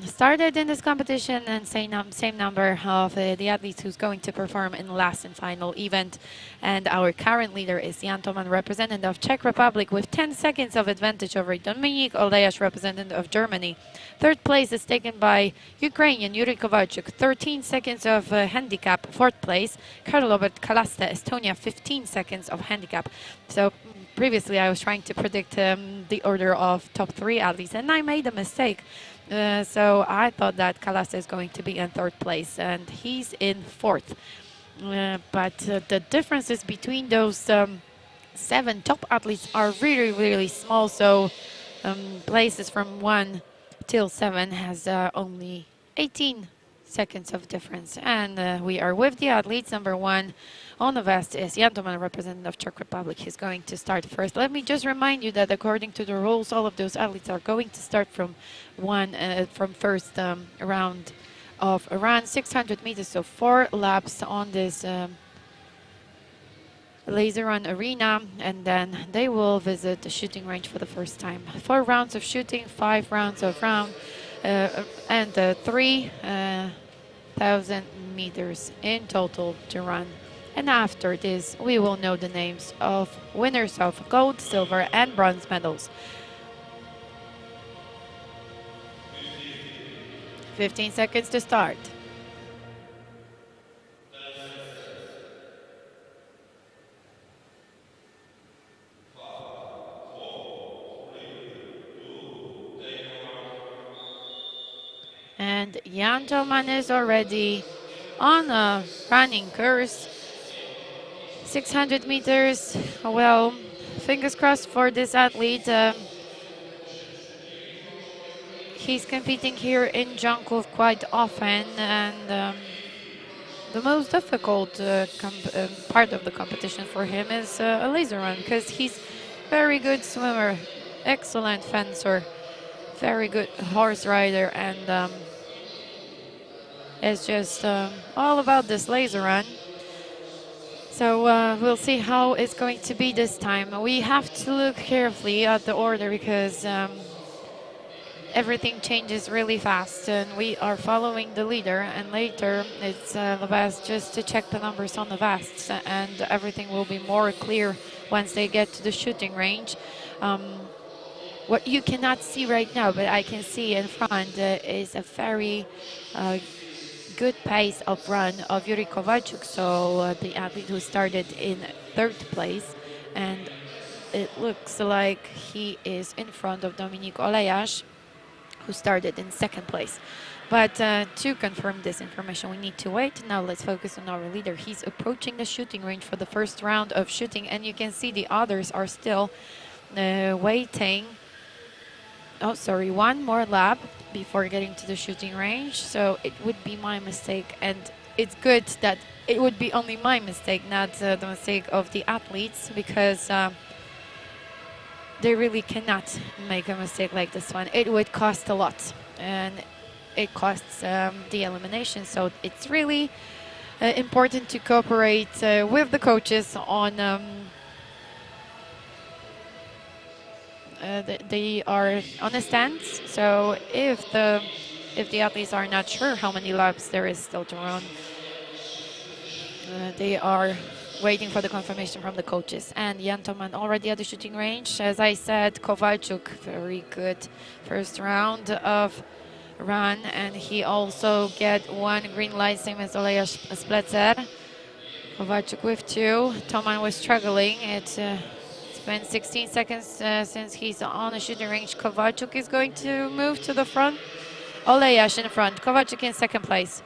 started in this competition, and same number of the athletes who's going to perform in the last and final event. And our current leader is Jan Toman, representative of Czech Republic, with 10 seconds of advantage over Dominik Olejaš, representative of Germany. Third place is taken by Ukrainian Yuri Kovalchuk, 13 seconds of handicap. Fourth place, Karl Robert Kalaste, Estonia, 15 seconds of handicap. So previously I was trying to predict the order of top 3 athletes, and I made a mistake. So I thought that Kalaste is going to be in third place, and he's in fourth. But the differences between those 7 top athletes are really, really small. So places from 1 till 7 has only 18 seconds of difference. And we are with the athletes. Number 1 on the vest is Jan Toman, representative of Czech Republic. He's going to start first. Let me just remind you that according to the rules, all of those athletes are going to start from first round of around 600 meters, so 4 laps on this Laser Run Arena, and then they will visit the shooting range for the first time. 4 rounds of shooting, 5 rounds of round, and 3,000 meters in total to run. And after this, we will know the names of winners of gold, silver, and bronze medals. 15 seconds to start. And Jan Toman is already on a running course. 600 meters, well, fingers crossed for this athlete. He's competing here in Drzonków quite often, and the most difficult part of the competition for him is a laser run, because he's very good swimmer, excellent fencer, very good horse rider, and it's just all about this laser run. So we'll see how it's going to be this time. We have to look carefully at the order, because everything changes really fast, and we are following the leader, and later it's the best just to check the numbers on the vests, and everything will be more clear once they get to the shooting range. What you cannot see right now, but I can see in front, is a very good pace of run of Yuri Kovalchuk, so the athlete who started in 3rd place, and it looks like he is in front of Dominik Olejaš, who started in 2nd place. But to confirm this information, we need to wait. Now let's focus on our leader. He's approaching the shooting range for the first round of shooting, and you can see the others are still waiting. Oh, sorry, 1 more lap before getting to the shooting range. So it would be my mistake, and it's good that it would be only my mistake, not the mistake of the athletes, because they really cannot make a mistake like this one. It would cost a lot, and it costs the elimination. So it's really important to cooperate with the coaches on they are on the stands. So if the athletes are not sure how many laps there is still to run, they are waiting for the confirmation from the coaches. And Jan Toman already at the shooting range. As I said, Kovalchuk, very good first round of run, and he also get 1 green light, same as Olejaš Splecer. Kovalchuk with 2. Toman was struggling. It's been 16 seconds since he's on the shooting range. Kovalchuk is going to move to the front. Olejaš in front, Kovalchuk in 2nd place.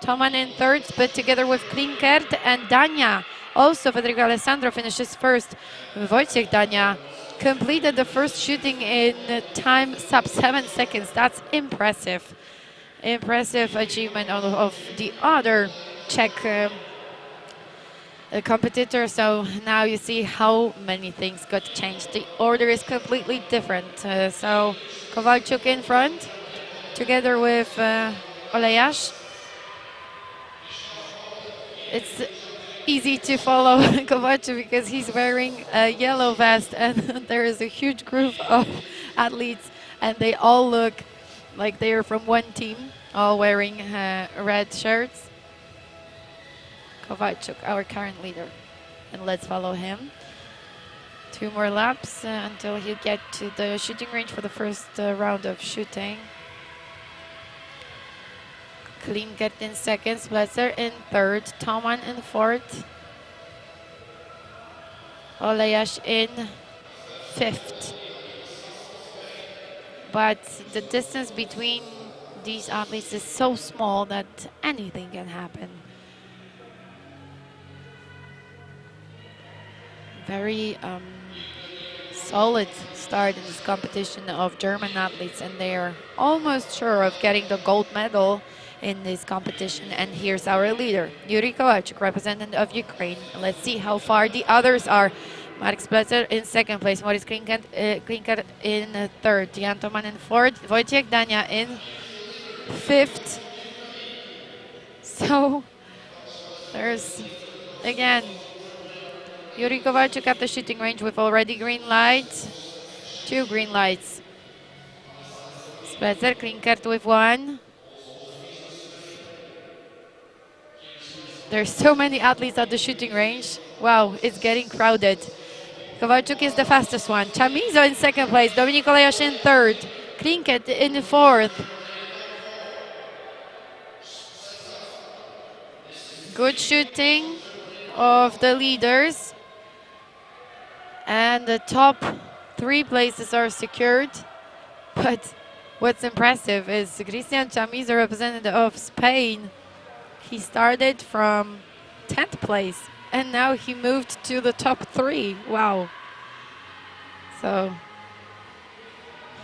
Toman in 3rd, but together with Klinkert and Dania. Also, Federico Alessandro finishes 1st. Wojciech Dania completed the first shooting in time sub 7 seconds. That's impressive. Impressive achievement of the other Czech competitor. So now you see how many things got changed. The order is completely different. So Kowalczuk in front, together with Olejarz. It's easy to follow Kowalczuk because he's wearing a yellow vest, and there is a huge group of athletes, and they all look like they are from one team, all wearing red shirts. Kowalczuk, our current leader, and let's follow him. 2 more laps until he'll get to the shooting range for the first round of shooting. Klinkert in second, Spletzer in third, Toman in fourth, Olejarz in fifth. But the distance between these athletes is so small that anything can happen. Very solid start in this competition of German athletes, and they are almost sure of getting the gold medal in this competition. And here's our leader, Yuri Kowalczuk, representative of Ukraine. Let's see how far the others are. Marek Spletzer in second place, Maurice Klinkert in third, Jan Toman in fourth, Wojciech Dania in fifth. So there's again Yuri Kowalczuk at the shooting range with already green lights, 2 green lights. Spletzer, Klinkert with 1. There's so many athletes at the shooting range. Wow, it's getting crowded. Kowalczuk is the fastest one. Chamizo in second place, Dominik Olejarz in third, Klinkert in fourth. Good shooting of the leaders. And the top 3 places are secured. But what's impressive is Cristian Chamizo, representative of Spain. He started from 10th place, and now he moved to the top 3. Wow. So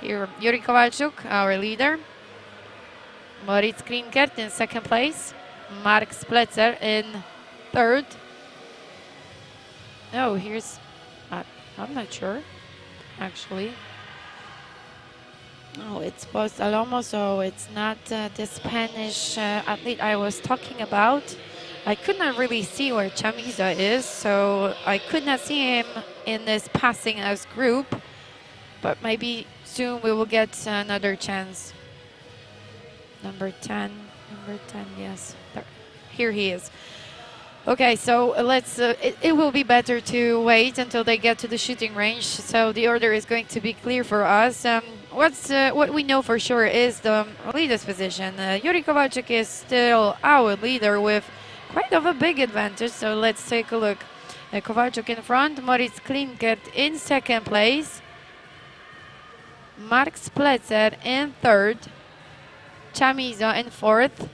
here, Yuri Kowalczuk, our leader. Moritz Klinkert in second place. Mark Spletzer in third. Oh, here's, I'm not sure, actually. Oh, it's Post Alomo, so it's not the Spanish athlete I was talking about. I could not really see where Chamizo is, so I could not see him in this passing as group. But maybe soon we will get another chance. Number 10, yes. There. Here he is. Okay, so let's. It will be better to wait until they get to the shooting range, so the order is going to be clear for us. What we know for sure is the leader's position. Yuri Kowalczuk is still our leader with quite of a big advantage, so let's take a look. Kowalczuk in front, Moritz Klinkert in second place, Mark Spletzer in third, Chamizo in fourth,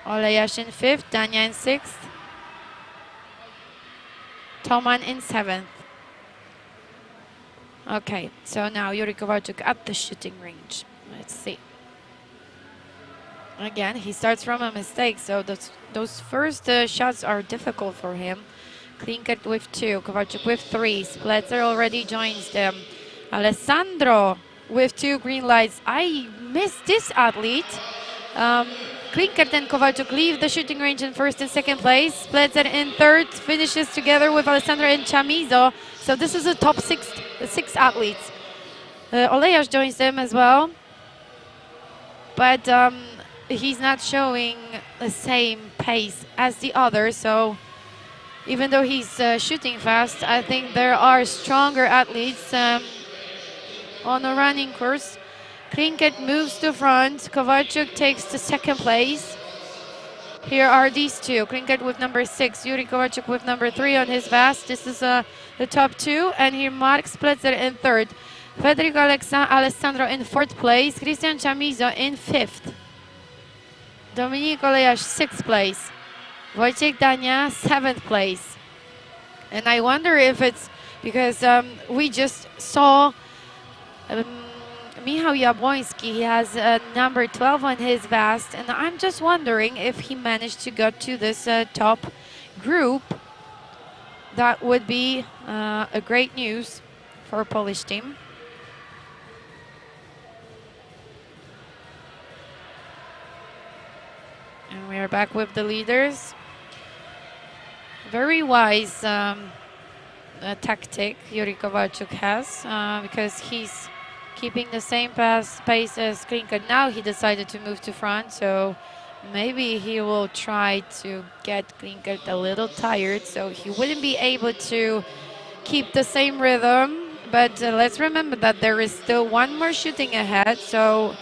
Olejarz in fifth, Dania in sixth, Toman in seventh. Okay, so now Yuri Kowalczuk at the shooting range. Let's see. Again, he starts from a mistake, so those first shots are difficult for him. Klinkert with 2, Kowalczuk with 3, Spletzer already joins them. Alessandro with 2 green lights. I missed this athlete. Klinkert and Kowalczuk leave the shooting range in first and second place. Spletzer in third, finishes together with Alessandro and Chamizo. So this is a top 6 athletes. Olejarz joins them as well. But he's not showing the same pace as the others. So even though he's shooting fast, I think there are stronger athletes on a running course. Klinkert moves to front, Kowalczuk takes the second place. Here are these two, Klinkert with number 6, Yuri Kowalczuk with number 3 on his vest. This is the top 2, and here Mark Spletzer in third. Federico Alessandro in fourth place, Cristian Chamizo in fifth. Dominik Olejarz 6th place. Wojciech Dania 7th place. And I wonder if it's because we just saw Michał Jabłoński, he has number 12 on his vest, and I'm just wondering if he managed to get to this top group. That would be a great news for a Polish team. And we are back with the leaders. Very wise tactic Yuri Kowalczuk has, because he's keeping the same pace as Klinker. Now he decided to move to front, so maybe he will try to get Klinker a little tired, so he wouldn't be able to keep the same rhythm. But let's remember that there is still one more shooting ahead, so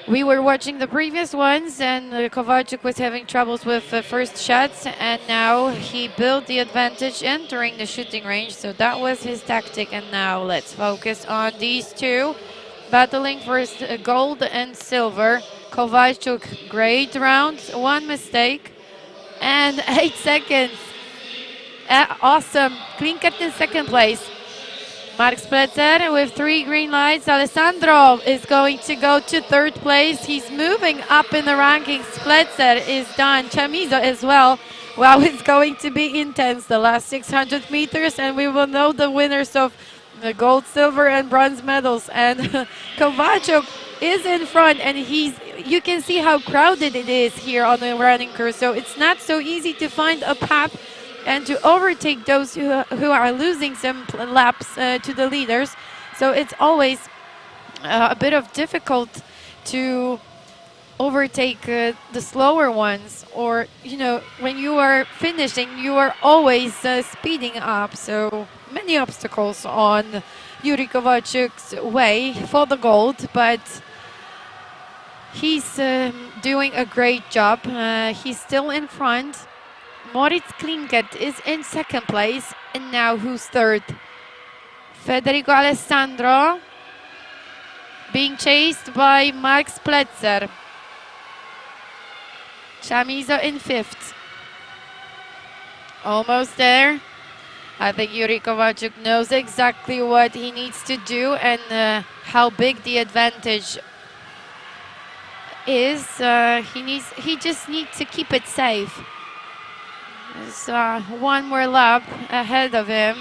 we were watching the previous ones, and Kowalczuk was having troubles with first shots, and now he built the advantage entering the shooting range, so that was his tactic. And now let's focus on these two battling for gold and silver. Kowalczuk, great round, one mistake, and 8 seconds. Awesome. Klinkert in second place. Mark Spletzer with 3 green lights. Alessandro is going to go to third place. He's moving up in the rankings. Spletzer is done. Chamizo as well. Wow, it's going to be intense the last 600 meters, and we will know the winners of the gold, silver, and bronze medals. And Kowalczuk is in front, and you can see how crowded it is here on the running course. So it's not so easy to find a path and to overtake those who are losing some laps to the leaders. So it's always a bit of difficult to overtake the slower ones, or when you are finishing, you are always speeding up. So many obstacles on Yuri Kowalczuk's way for the gold, but he's doing a great job. He's still in front. Moritz Klinkert is in second place, and now who's third? Federico Alessandro being chased by Mark Spletzer. Chamizo in fifth. Almost there. I think Yuri Kowalczuk knows exactly what he needs to do and how big the advantage is. He just needs to keep it safe. There's one more lap ahead of him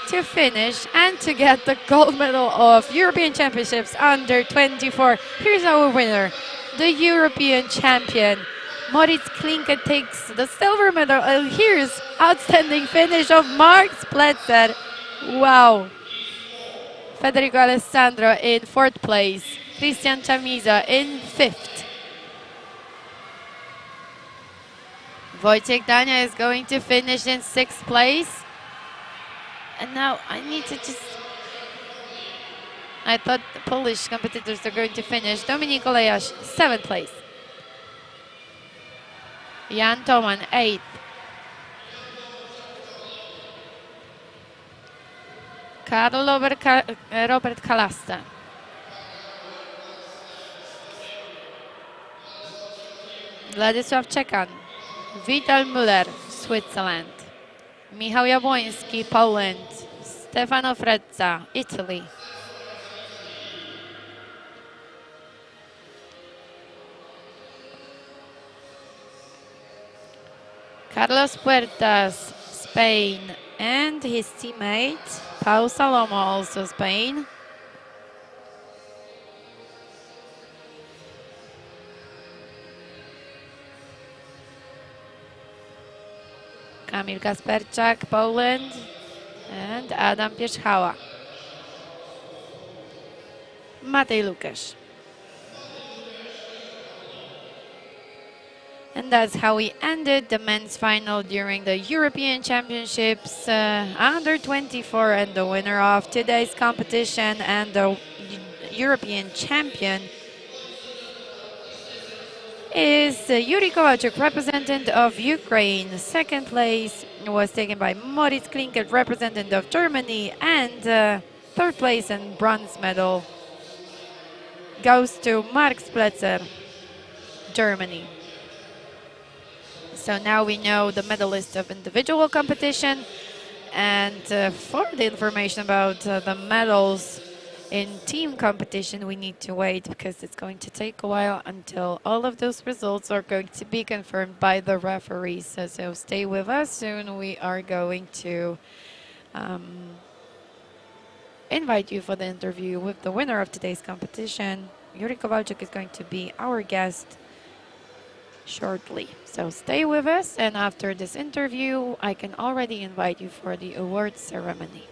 to finish and to get the gold medal of European Championships under 24. Here's our winner, the European champion. Moritz Klinkert takes the silver medal. Here's outstanding finish of Mark Spletzer. Wow. Federico Alessandro in fourth place. Christian Chamizo in fifth. Wojciech Dania is going to finish in sixth place. And now I need to I thought the Polish competitors are going to finish. Dominik Olejarz, seventh place. Jan Toman, eighth. Robert Kalasta. Władysław Czekan. Vital Müller, Switzerland. Michał Jabłoński, Poland. Stefano Frezza, Italy. Carlos Puertas, Spain, and his teammate, Pau Salomo, also Spain. Kamil Kasperczak, Poland, and Adam Pierzchała. Matej Lukasz. And that's how we ended the men's final during the European Championships under 24, and the winner of today's competition and the European champion is Yuri Kowalczuk, representative of Ukraine. Second place was taken by Moritz Klinkert, representative of Germany, and third place and bronze medal goes to Mark Spletzer, Germany. So now we know the medalists of individual competition, and for the information about the medals In team competition, we need to wait because it's going to take a while until all of those results are going to be confirmed by the referees. So stay with us. Soon we are going to invite you for the interview with the winner of today's competition. Yuri Kowalczyk is going to be our guest shortly. So stay with us, and after this interview, I can already invite you for the awards ceremony.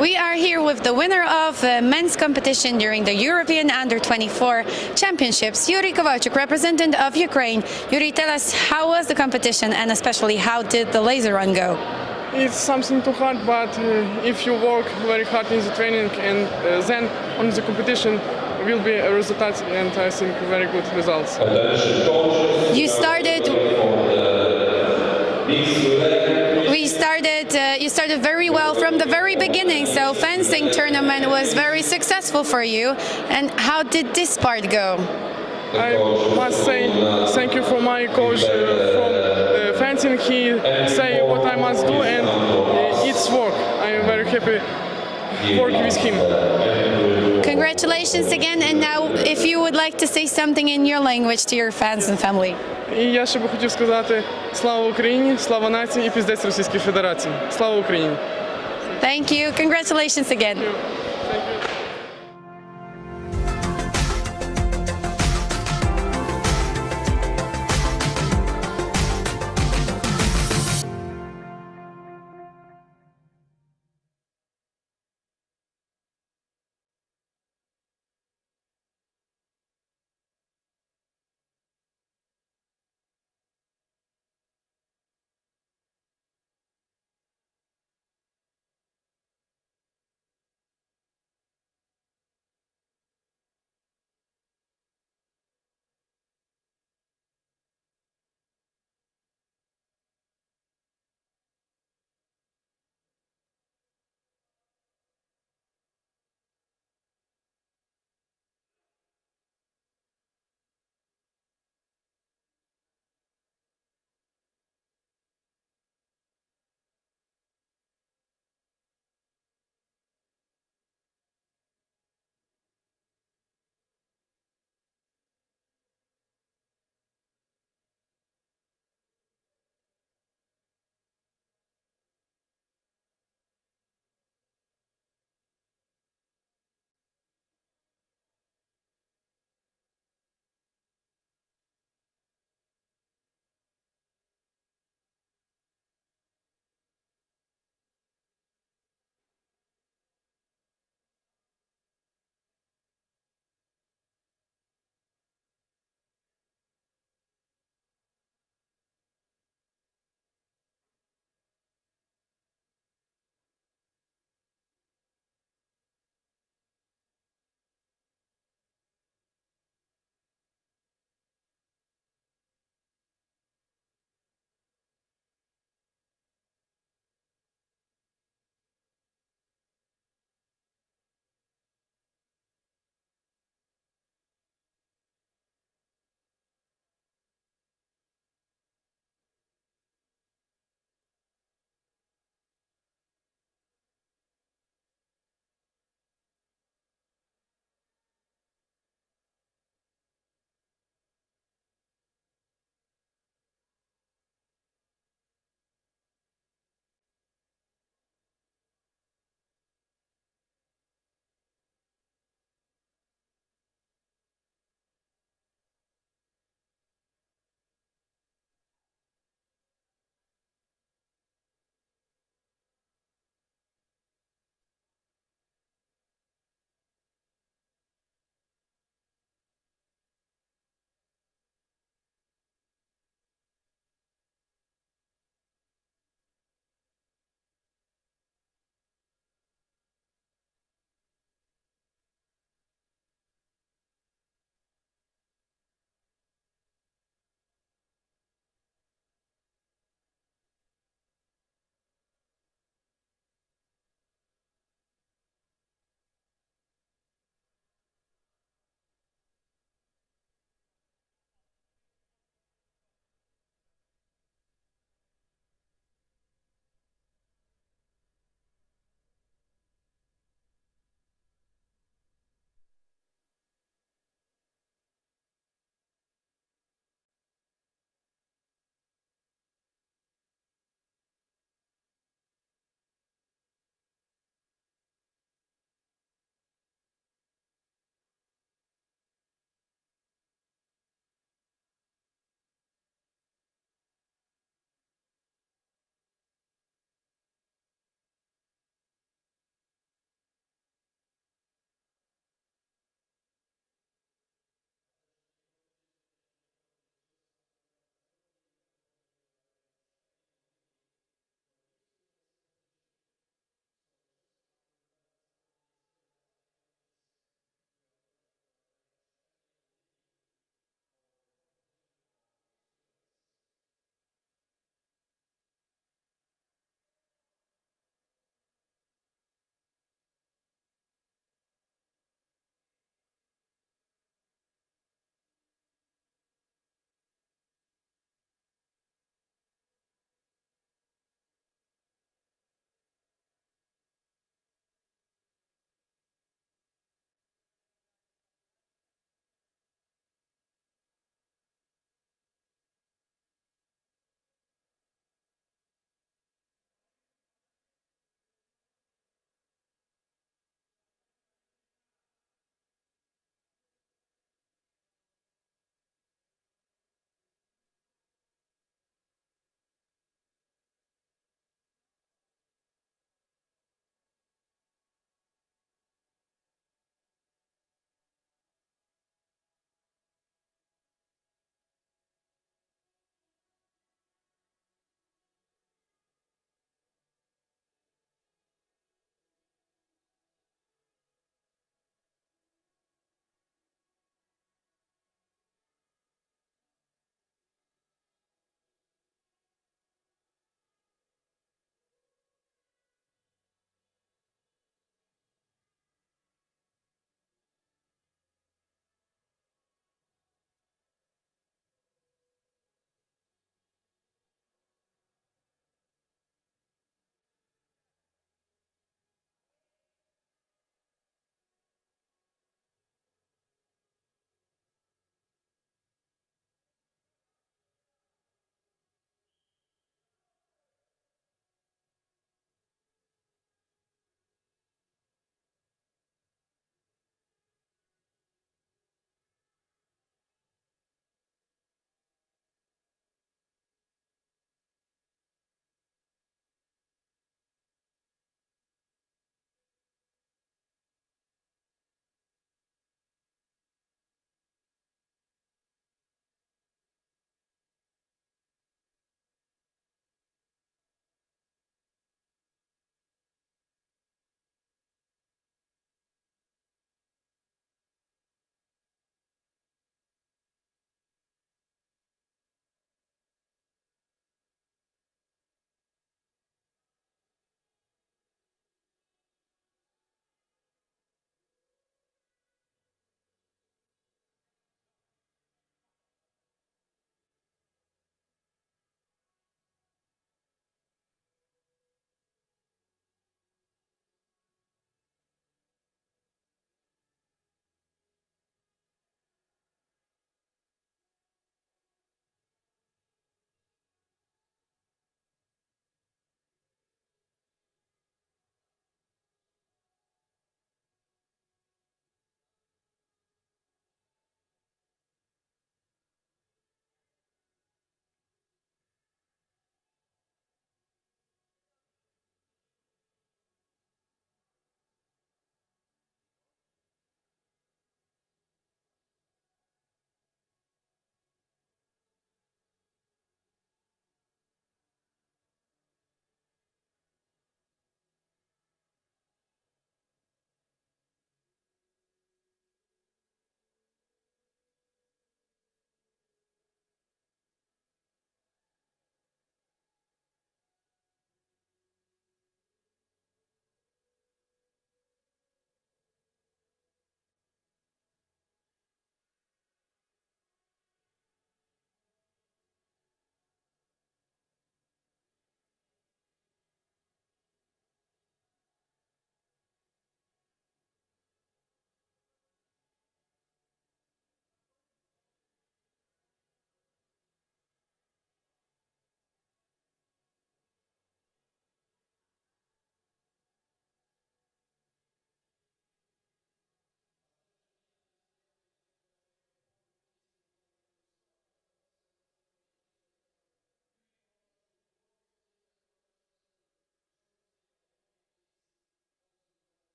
We are here with the winner of men's competition during the European Under-24 Championships, Yuri Kowalczyk, representative of Ukraine. Yuri, tell us, how was the competition, and especially how did the laser run go? It's something too hard, but if you work very hard in the training and then on the competition will be a result, and I think very good results. You started very well from the very beginning, so fencing tournament was very successful for you. And how did this part go? I must say thank you for my coach from fencing. He say what I must do, and it's work. I am very happy work with him. Congratulations again, and now if you would like to say something in your language to your fans and family. І я ще би хотів сказати слава Україні, слава нації і піздець Російській Федерації. Слава Україні! Thank you. Congratulations again.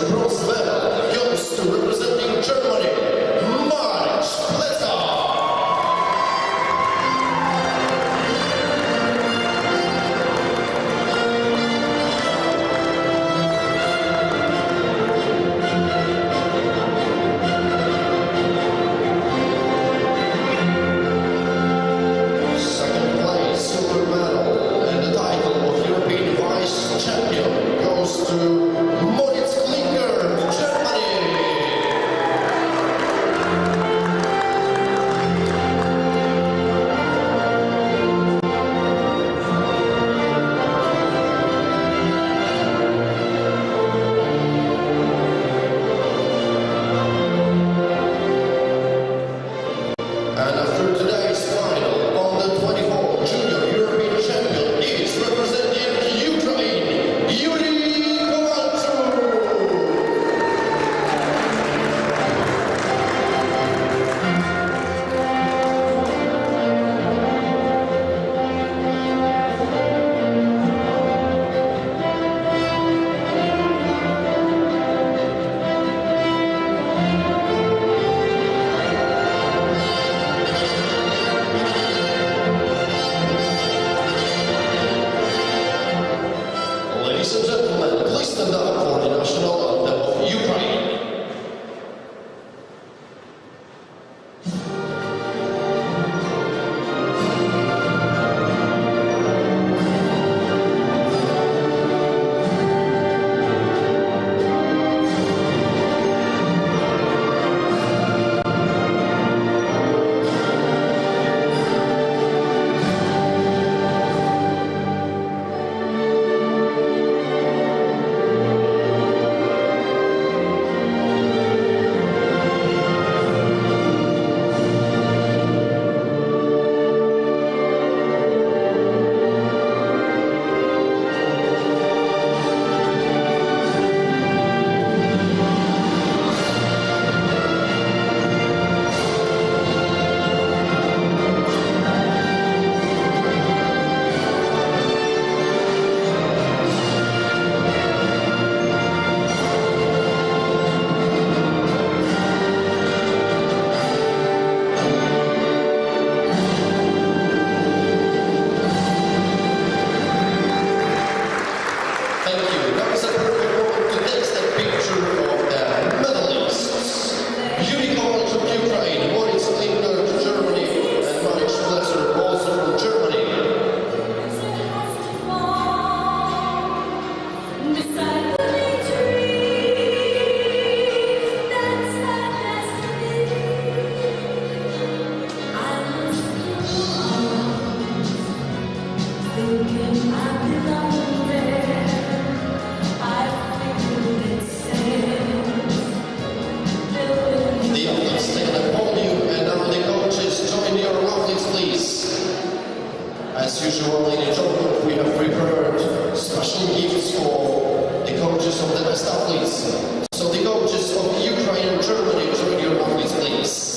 bronze medal goes to representing Germany, As usual, in Drzonków, we have prepared special gifts for the coaches of the best athletes. So the coaches of Ukraine and Germany, join your athletes, please.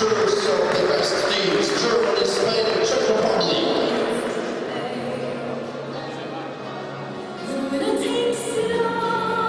masters of the best teams, Germany, Spain, and Czech Republic. Takes it all.